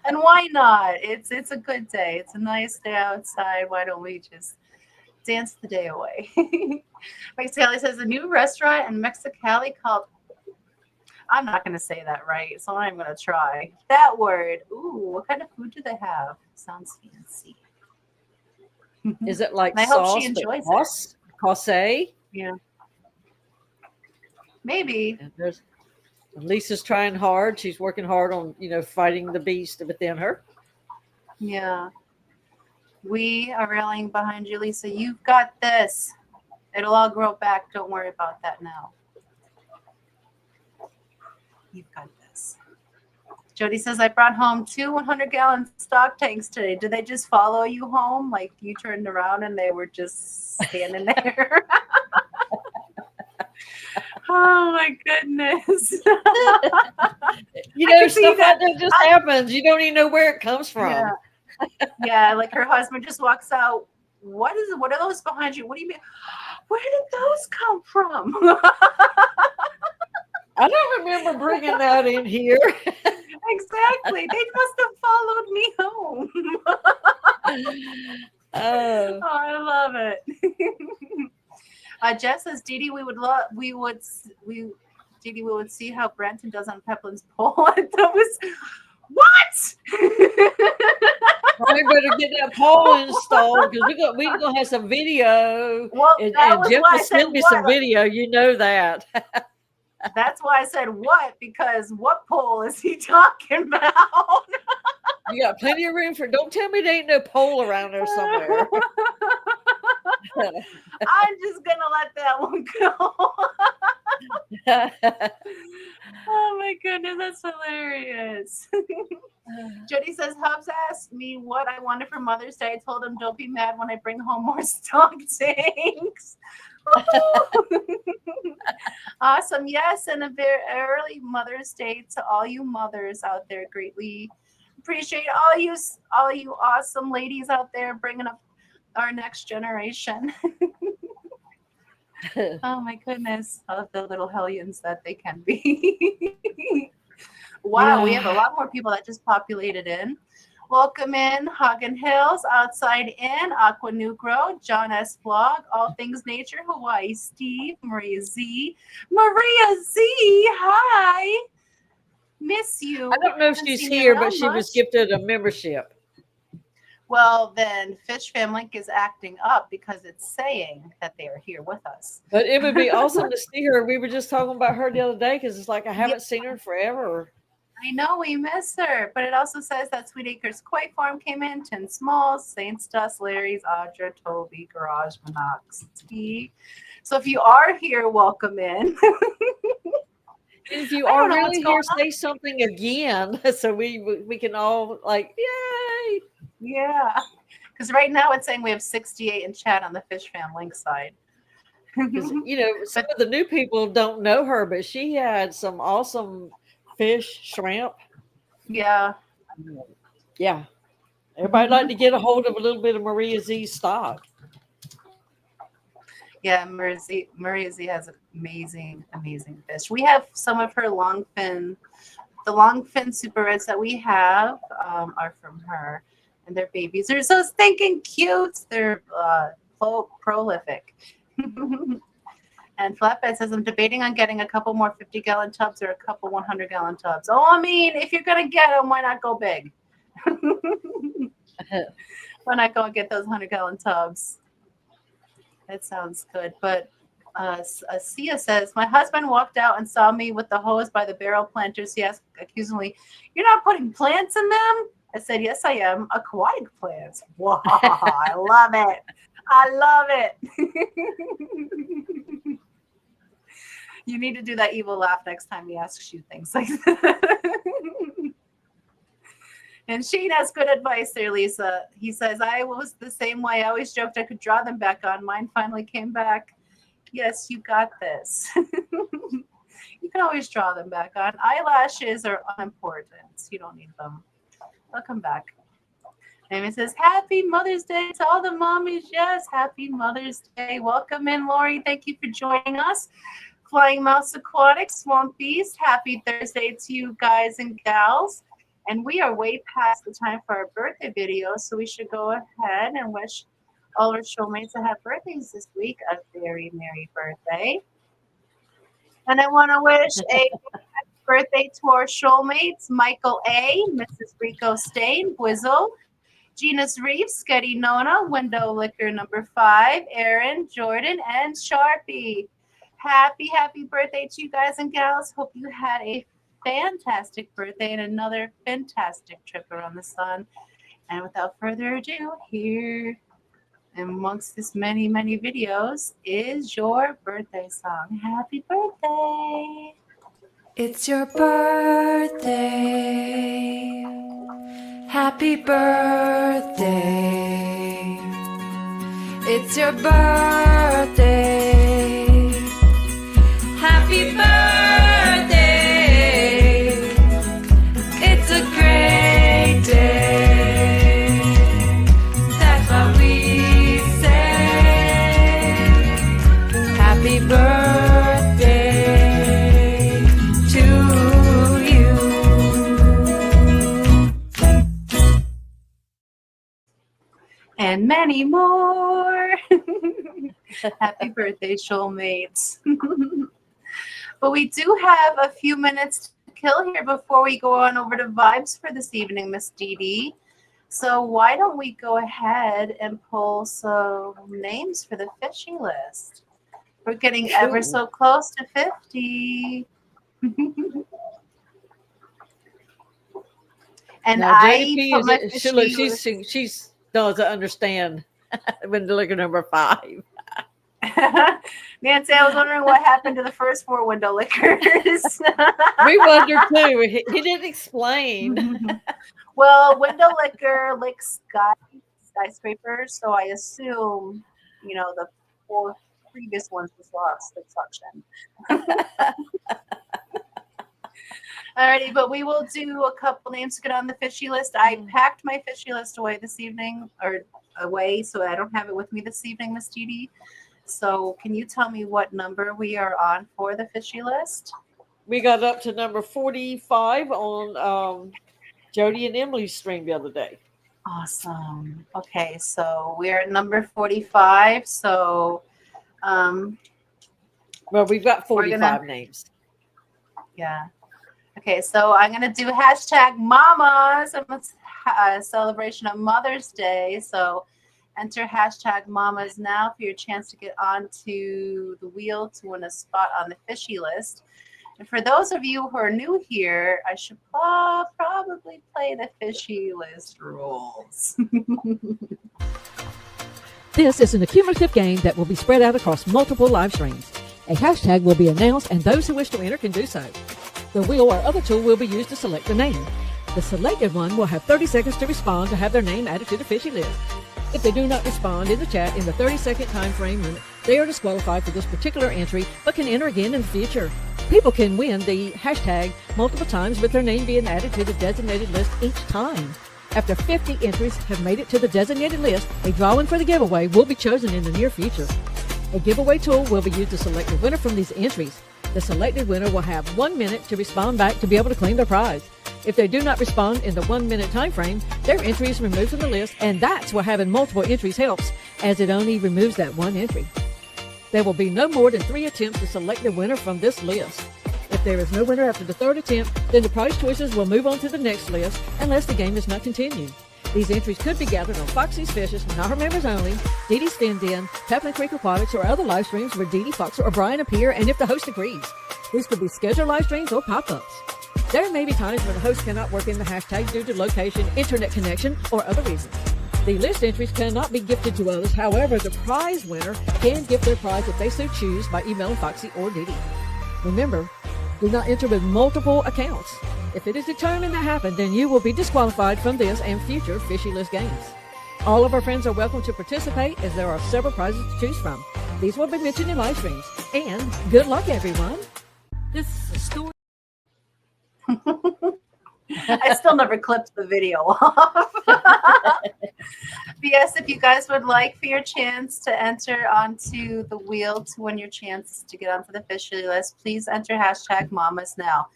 Speaker 2: And why not? It's a good day. It's a nice day outside. Why don't we just dance the day away? Mexicali says a new restaurant in Mexicali called, I'm not going to say that right, so I'm going to try. That word. Ooh, what kind of food do they have? Sounds fancy.
Speaker 3: Is it like
Speaker 2: I
Speaker 3: sauce?
Speaker 2: hope she enjoys it.
Speaker 3: Cosse?
Speaker 2: Yeah. Maybe.
Speaker 3: Lisa's trying hard. She's working hard on, fighting the beast within her.
Speaker 2: Yeah. We are rallying behind you, Lisa. You've got this. It'll all grow back. Don't worry about that now. You've got this. Jody says, I brought home 2 100-gallon stock tanks today. Did they just follow you home? Like you turned around and they were just standing there? Oh my goodness.
Speaker 3: You know, stuff like that just happens. You don't even know where it comes from.
Speaker 2: Yeah. Yeah, like her husband just walks out. What are those behind you? What do you mean? Where did those come from?
Speaker 3: I don't remember bringing that in here.
Speaker 2: Exactly. They must have followed me home.
Speaker 3: Oh,
Speaker 2: I love it. Jess says, Didi, we would see how Brenton does on Peplin's poll. That was what?
Speaker 3: I better get that poll installed because we're gonna have some video.
Speaker 2: Well,
Speaker 3: and
Speaker 2: that was
Speaker 3: Jeff
Speaker 2: why I
Speaker 3: will
Speaker 2: said
Speaker 3: send me
Speaker 2: what.
Speaker 3: some video. You know that.
Speaker 2: That's why I said what, because what poll is he talking about?
Speaker 3: You got plenty of room for. Don't tell me there ain't no pole around there somewhere.
Speaker 2: I'm just gonna let that one go. Oh my goodness, that's hilarious. Jody says, Hubs asked me what I wanted for Mother's Day. I told him, don't be mad when I bring home more stock tanks. Awesome. Yes, and a very early Mother's Day to all you mothers out there. Greatly appreciate all you awesome ladies out there bringing up our next generation. Oh my goodness. Of the little hellions that they can be. Wow, we have a lot more people that just populated in. Welcome in, Hagen Hills, Outside In, Aqua Negro, John S. Blog, All Things Nature, Hawaii Steve, Maria Z. Maria Z, hi. Miss you.
Speaker 3: I don't know if she's here, but she was gifted a membership.
Speaker 2: Well, then Fish Fam Link is acting up because it's saying that they are here with us.
Speaker 3: But it would be awesome to see her. We were just talking about her the other day because it's like I haven't seen her in forever.
Speaker 2: I know we miss her, but it also says that Sweet Acres Koi Farm came in, Tin Smalls, Saints Dust, Larry's, Audra, Toby, Garage, Monox, T. So if you are here, welcome in.
Speaker 3: If you are really here, say something again so we can all like, yay.
Speaker 2: Yeah, because right now it's saying we have 68 in chat on the Fish Fam Link side.
Speaker 3: You know, some of the new people don't know her, but she had some awesome fish, shrimp.
Speaker 2: Yeah.
Speaker 3: Yeah. Everybody like to get a hold of a little bit of Maria Z stock.
Speaker 2: Yeah, Maria Z has amazing, amazing fish. We have some of her longfin. The longfin super reds that we have are from her, and their babies are so stinking cute. They're prolific. And Flatbed says, I'm debating on getting a couple more 50-gallon tubs or a couple 100-gallon tubs. Oh, I mean, if you're going to get them, why not go big? Why not go and get those 100-gallon tubs? That sounds good. But Sia says, my husband walked out and saw me with the hose by the barrel planters. He asked accusingly, you're not putting plants in them? I said, yes, I am. Aquatic plants. Wow, I love it. I love it. You need to do that evil laugh next time he asks you things like that. And Shane has good advice there, Lisa. He says, I was the same way. I always joked I could draw them back on. Mine finally came back. Yes, you got this. You can always draw them back on. Eyelashes are unimportant. You don't need them. They'll come back. Amy says, happy Mother's Day to all the mommies. Yes, happy Mother's Day. Welcome in, Lori. Thank you for joining us. Flying Mouse Aquatics, Swamp Beast, happy Thursday to you guys and gals. And we are way past the time for our birthday video, so we should go ahead and wish all our showmates that have birthdays this week a very merry birthday. And I want to wish a happy birthday to our showmates, Michael A., Mrs. Rico Stain, Bwizzle, Gina's Reef, Sketty Nona, Window Liquor number 5, Aaron, Jordan, and Sharpie. Happy birthday to you guys and gals. Hope you had a fantastic birthday and another fantastic trip around the sun. And without further ado, here And amongst this many, many videos is your birthday song. Happy birthday.
Speaker 6: It's your birthday. Happy birthday. It's your birthday. Happy birthday. It's a great day. That's what we say. Happy birthday to you.
Speaker 2: And many more. Happy birthday, shoalmates. But we do have a few minutes to kill here before we go on over to vibes for this evening, Miss Didi. So why don't we go ahead and pull some names for the fishy list? We're getting ever so close to 50. And
Speaker 3: Now,
Speaker 2: I
Speaker 3: JP
Speaker 2: put my
Speaker 3: is,
Speaker 2: fishy list.
Speaker 3: she doesn't understand when to look at number 5.
Speaker 2: Nancy, I was wondering what happened to the first 4 window lickers.
Speaker 3: We wondered too. He didn't explain.
Speaker 2: Well, window licker licks skyscrapers, so I assume, the 4 previous ones was lost at suction. Alrighty, but we will do a couple names to get on the fishy list. I packed my fishy list away this evening, so I don't have it with me this evening, Miss Didi. So can you tell me what number we are on for the fishy list?
Speaker 3: We got up to number 45 on Jody and Emily's stream the other day.
Speaker 2: Awesome. Okay, so we're at number 45. So,
Speaker 3: well, we've got 45 names.
Speaker 2: Yeah. Okay, so I'm gonna do hashtag mamas. It's a celebration of Mother's Day. So enter hashtag mamas now for your chance to get onto the wheel to win a spot on the fishy list. And for those of you who are new here, I should probably play the fishy list rules.
Speaker 7: This is an accumulative game that will be spread out across multiple live streams. A hashtag will be announced, and those who wish to enter can do so. The wheel or other tool will be used to select a name. The selected one will have 30 seconds to respond to have their name added to the fishy list. If they do not respond in the chat in the 30-second time frame limit, they are disqualified for this particular entry, but can enter again in the future. People can win the hashtag multiple times with their name being added to the designated list each time. After 50 entries have made it to the designated list, a drawing for the giveaway will be chosen in the near future. A giveaway tool will be used to select the winner from these entries. The selected winner will have 1 minute to respond back to be able to claim their prize. If they do not respond in the 1 minute time frame, their entry is removed from the list, and that's where having multiple entries helps, as it only removes that one entry. There will be no more than 3 attempts to select the winner from this list. If there is no winner after the 3rd attempt, then the prize choices will move on to the next list unless the game is not continued. These entries could be gathered on Foxy's Fishes, Not Her Members Only, Didi's Fin Den, Peppermint Creek Aquatics, or other live streams where Didi, Fox, or Brian appear, and if the host agrees. These could be scheduled live streams or pop-ups. There may be times when the host cannot work in the hashtag due to location, internet connection, or other reasons. The list entries cannot be gifted to others. However, the prize winner can gift their prize if they so choose by emailing Foxy or Didi. Remember, do not enter with multiple accounts. If it is determined to happen, then you will be disqualified from this and future fishy list games. All of our friends are welcome to participate, as there are several prizes to choose from. These will be mentioned in live streams. And good luck, everyone. This is a story.
Speaker 2: I still never clipped the video off. Yes, if you guys would like for your chance to enter onto the wheel to win your chance to get onto the fishy list, please enter hashtag mamas now.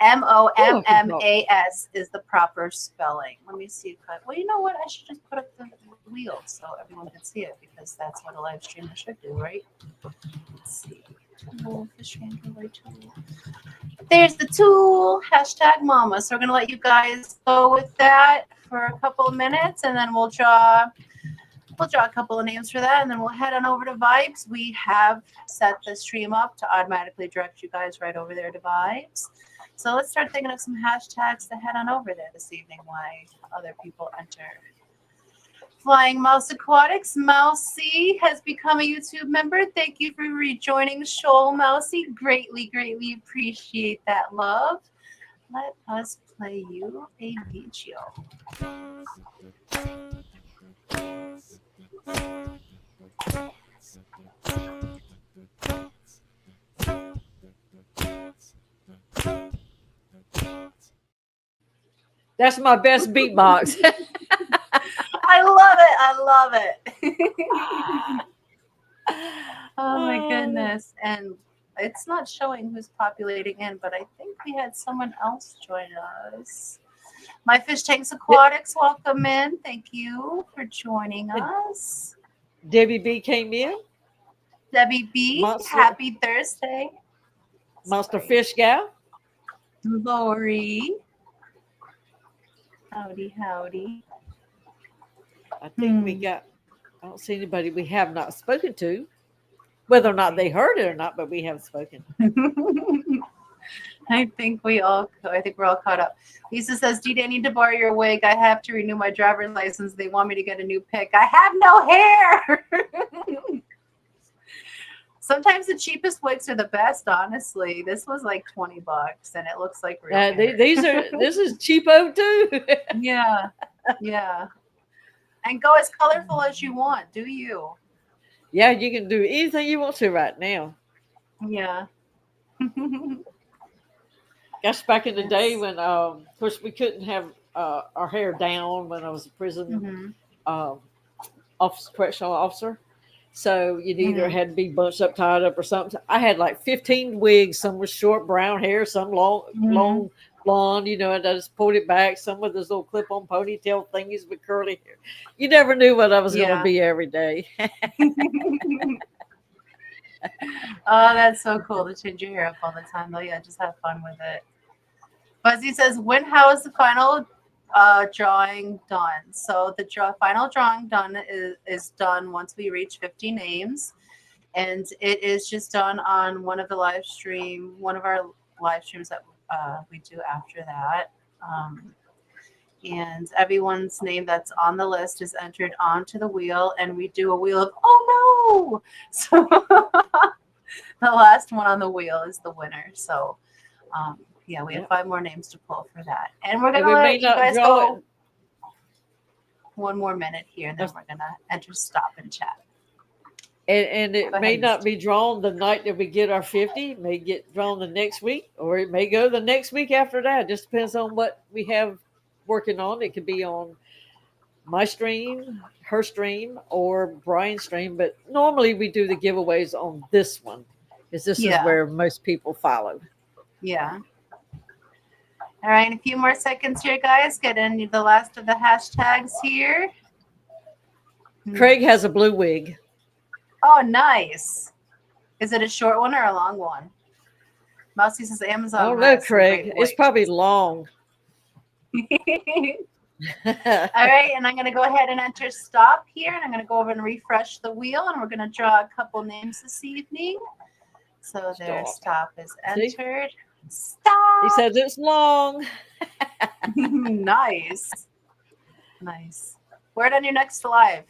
Speaker 2: MOMMAS is the proper spelling. Let me see. Well, you know what? I should just put up the wheel so everyone can see it, because that's what a live streamer should do, right? Let's see. There's the tool, hashtag mama. So we're going to let you guys go with that for a couple of minutes, and then we'll draw a couple of names for that, and then we'll head on over to Vibes. We have set the stream up to automatically direct you guys right over there to Vibes. So let's start thinking of some hashtags to head on over there this evening while other people enter. Flying Mouse Aquatics, Mousy has become a YouTube member. Thank you for rejoining Shoal Mousy. Greatly, greatly appreciate that love. Let us play you a video.
Speaker 3: That's my best beatbox.
Speaker 2: I love it. I love it. Oh my goodness. And it's not showing who's populating in, but I think we had someone else join us. My Fish Tanks Aquatics, welcome in. Thank you for joining us.
Speaker 3: Debbie B came in.
Speaker 2: Debbie B, happy Thursday.
Speaker 3: Monster Fish Gal.
Speaker 2: Lori. Howdy, howdy.
Speaker 3: I think we got, I don't see anybody we have not spoken to. Whether or not they heard it or not, but we have spoken.
Speaker 2: I think we're all caught up. Lisa says, Didi, I need to borrow your wig. I have to renew my driver's license. They want me to get a new pick. I have no hair. Sometimes the cheapest wigs are the best, honestly. This was like $20 and it looks like real hair.
Speaker 3: This is cheapo too.
Speaker 2: Yeah. Yeah. And go as colorful as you want. Do you?
Speaker 3: Yeah, you can do anything you want to right now.
Speaker 2: Yeah.
Speaker 3: Guess back in the day when, of course, we couldn't have our hair down when I was a prison correctional officer. So you'd either had to be bunched up, tied up, or something. I had like 15 wigs. Some were short brown hair, some long blonde, and I just pulled it back. Some with those little clip-on ponytail thingies with curly hair. You never knew what I was going to be every day.
Speaker 2: Oh, that's so cool to change your hair up all the time, though. Yeah, just have fun with it. Fuzzy says, how is the final drawing done? So the final drawing done is done once we reach 50 names, and it is just done on one of our live streams that we do after that. And everyone's name that's on the list is entered onto the wheel, and we do a wheel of oh no. So the last one on the wheel is the winner. So yeah, we have 5 more names to pull for that. And we're going to let you guys go one more minute here, and then we're going to enter stop and chat.
Speaker 3: And it may not be drawn the night that we get our 50. It may get drawn the next week, or it may go the next week after that. It just depends on what we have working on. It could be on my stream, her stream, or Brian's stream. But normally we do the giveaways on this one, because this is where most people follow.
Speaker 2: Yeah. All right, a few more seconds here, guys. Get in the last of the hashtags here.
Speaker 3: Craig has a blue wig.
Speaker 2: Oh, nice. Is it a short one or a long one? Mousy says Amazon.
Speaker 3: Oh, no, Craig. It's probably long.
Speaker 2: All right, and I'm going to go ahead and enter stop here, and I'm going to go over and refresh the wheel, and we're going to draw a couple names this evening. So there, stop is entered. Stop.
Speaker 3: He says it's long.
Speaker 2: Nice. Nice. Word on your next live.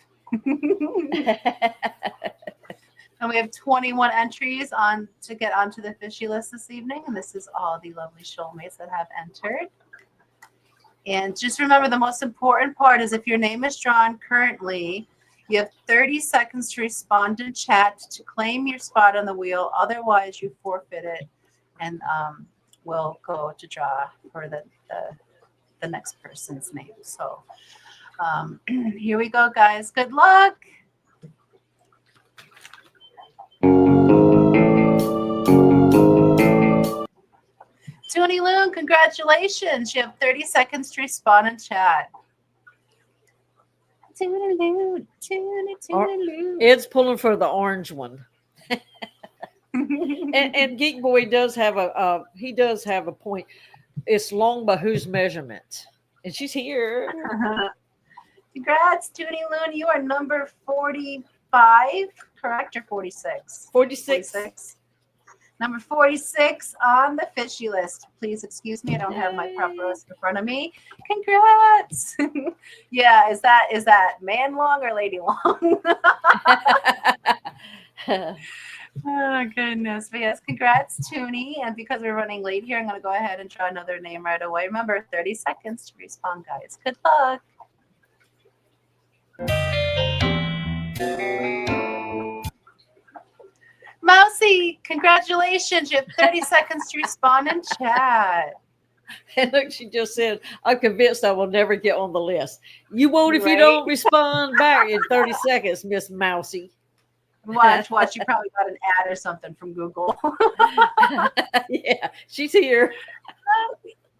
Speaker 2: And we have 21 entries to get onto the fishy list this evening. And this is all the lovely shoalmates that have entered. And just remember, the most important part is if your name is drawn currently, you have 30 seconds to respond in chat to claim your spot on the wheel. Otherwise, you forfeit it, and we'll go to draw for the next person's name. So here we go, guys. Good luck. Toonie Loon, congratulations. You have 30 seconds to respond in chat. Toonie Loon, Toonie Loon.
Speaker 3: Ed's pulling for the orange one. and Geek Boy does have a point. It's long by whose measurement? And she's here.
Speaker 2: Congrats, Toonie Loon. You are number 45, correct, or 46?
Speaker 3: 46.
Speaker 2: Number 46 on the fishy list. Please excuse me, I don't have my prop roast in front of me. Congrats. Yeah, is that man long or lady long? Oh goodness. But yes, congrats, Toonie. And because we're running late here, I'm gonna go ahead and draw another name right away. Remember, 30 seconds to respond, guys. Good luck. Mousy, congratulations. You have 30 seconds to respond in chat.
Speaker 3: And look, she just said, I'm convinced I will never get on the list. You won't if you
Speaker 2: Right?
Speaker 3: don't respond back in 30 seconds, Miss Mousy.
Speaker 2: Watch. You probably got an ad or something from Google.
Speaker 3: Yeah, she's here.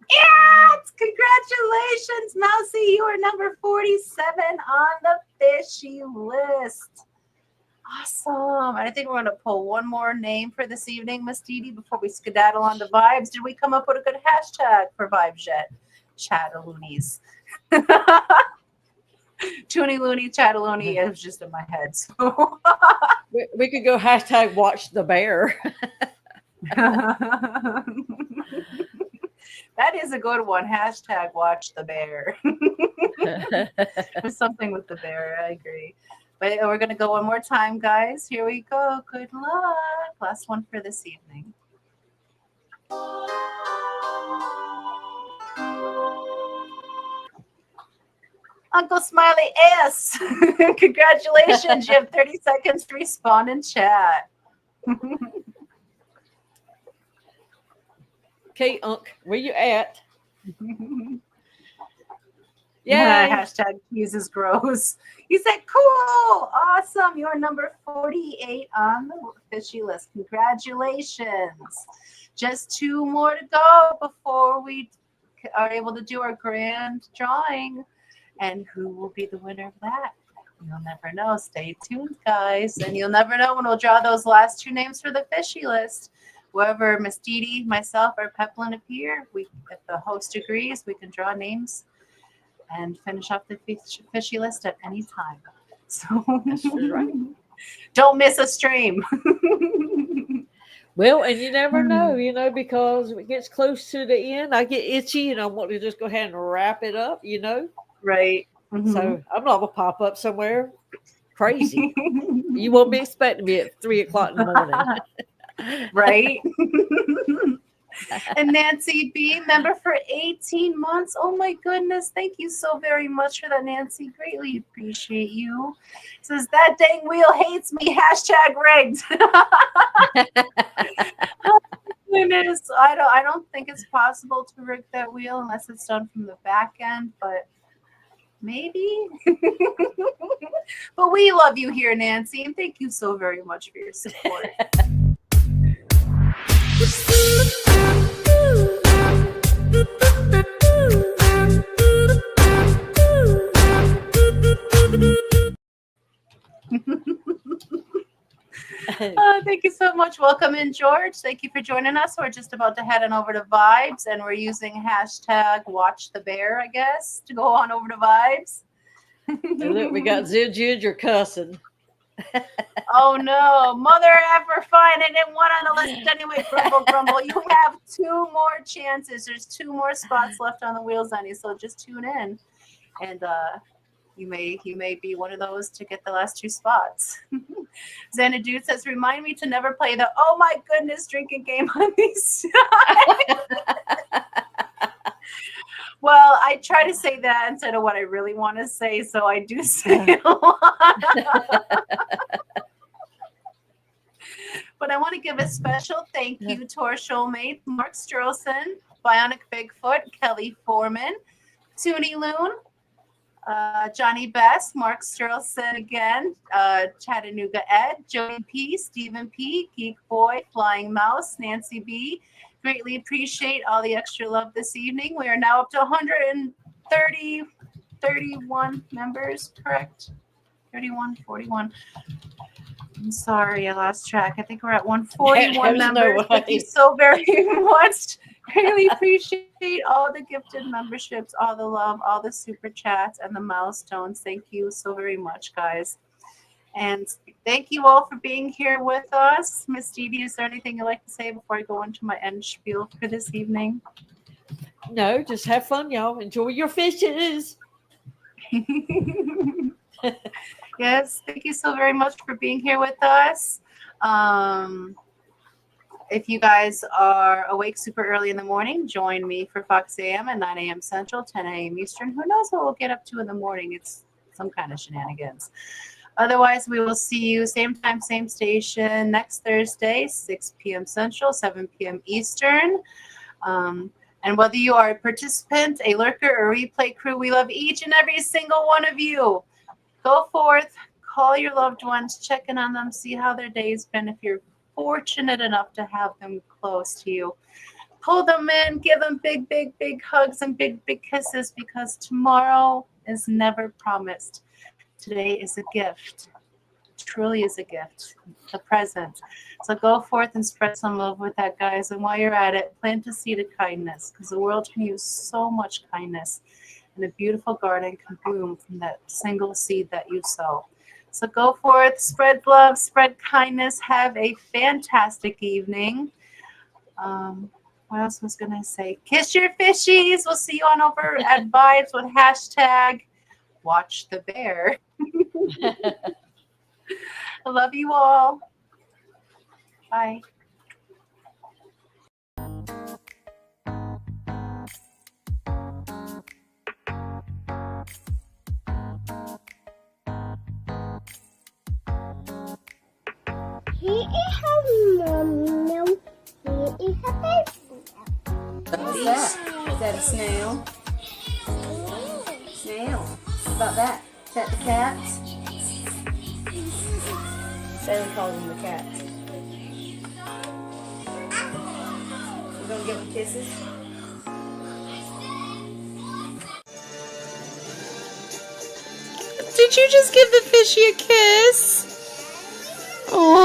Speaker 2: Yes! Congratulations, Mousy. You are number 47 on the fishy list. Awesome. I think we're going to pull one more name for this evening, Miss Didi, before we skedaddle on to vibes. Did we come up with a good hashtag for vibes yet? Chataloonies. Toonie Looney, Chataloony is just in my head. So
Speaker 3: We could go hashtag watch the bear.
Speaker 2: that is a good one. Hashtag watch the bear. There's something with the bear. I agree. But we're going to go one more time, guys. Here we go. Good luck. Last one for this evening. Uncle Smiley S. Congratulations. You have 30 seconds to respond in chat.
Speaker 3: Okay, Unc, where you at?
Speaker 2: Yeah,
Speaker 3: Yeah.
Speaker 2: hashtag Jesus grows. He said, cool, awesome. You're number 48 on the fishy list. Congratulations. Just 2 more to go before we are able to do our grand drawing. And who will be the winner of that? You'll never know. Stay tuned, guys. And you'll never know when we'll draw those last 2 names for the fishy list. Whoever, Miss Didi, myself, or Peplin appear, if the host agrees, we can draw names and finish off the fishy list at any time. So
Speaker 3: That's right.
Speaker 2: Don't miss a stream.
Speaker 3: Well, and you never know, because if it gets close to the end, I get itchy and I want to just go ahead and wrap it up,
Speaker 2: Right.
Speaker 3: So I'm not going to pop up somewhere crazy. You won't be expecting me at 3 o'clock in the morning.
Speaker 2: Right. And Nancy B, member for 18 months. Oh my goodness. Thank you so very much for that, Nancy. Greatly appreciate you. Says that dang wheel hates me. Hashtag rigged. Oh, goodness. I don't think it's possible to rig that wheel unless it's done from the back end, but maybe. But we love you here, Nancy, and thank you so very much for your support. Thank you so much. Welcome in, George. Thank you for joining us. We're just about to head on over to Vibes, and we're using hashtag watch the bear, I guess, to go on over to Vibes.
Speaker 3: And look, we got Ginger cussing.
Speaker 2: Oh no, mother ever fine. I didn't want on the list anyway. Grumble, grumble. You have 2 more chances. There's 2 more spots left on the wheels, honey. So just tune in, and you may be one of those to get the last 2 spots. Xanadu says, remind me to never play the oh my goodness drinking game on these. Well, I try to say that instead of what I really want to say, so I do say it a lot. But I want to give a special thank you to our shoalmates, Mark Strossen, Bionic Bigfoot, Kelly Foreman, Toonie Loon, Johnny Best, Mark Strossen again, Chattanooga Ed, Jody P, Stephen P, Geek Boy, Flying Mouse, Nancy B. Greatly appreciate all the extra love this evening. We are now up to 31 members, correct? 31, 41. I'm sorry, I lost track. I think we're at 141 members. Thank you so very much. Really appreciate all the gifted memberships, all the love, all the super chats, and the milestones. Thank you so very much, guys. And thank you all for being here with us. Miss Didi, is there anything you'd like to say before I go into my end spiel for this evening?
Speaker 3: No, just have fun, y'all. Enjoy your fishes.
Speaker 2: Yes, thank you so very much for being here with us. If you guys are awake super early in the morning, join me for Fox AM at 9 a.m. Central, 10 a.m. Eastern. Who knows what we'll get up to in the morning? It's some kind of shenanigans. Otherwise, we will see you same time, same station next Thursday, 6 p.m. Central, 7 p.m. Eastern. And whether you are a participant, a lurker, or replay crew, we love each and every single one of you. Go forth, call your loved ones, check in on them, see how their day's been. If you're fortunate enough to have them close to you, pull them in, give them big, big, big hugs and big, big kisses, because tomorrow is never promised. Today is a gift. Truly is a gift, the present. So go forth and spread some love with that, guys. And while you're at it, plant a seed of kindness, because the world can use so much kindness. And a beautiful garden can bloom from that single seed that you sow. So go forth, spread love, spread kindness. Have a fantastic evening. What else was going to say? Kiss your fishies. We'll see you on over at Vibes with hashtag Watch the Bear. I love you all. Bye.
Speaker 8: Here is her mum now. Here is her baby now.
Speaker 9: What's that? Is that a snail? Snail. What about that? Is that the cat? Sally calls them the cats. You gonna give them kisses?
Speaker 10: Did you just give the fishy a kiss? Oh.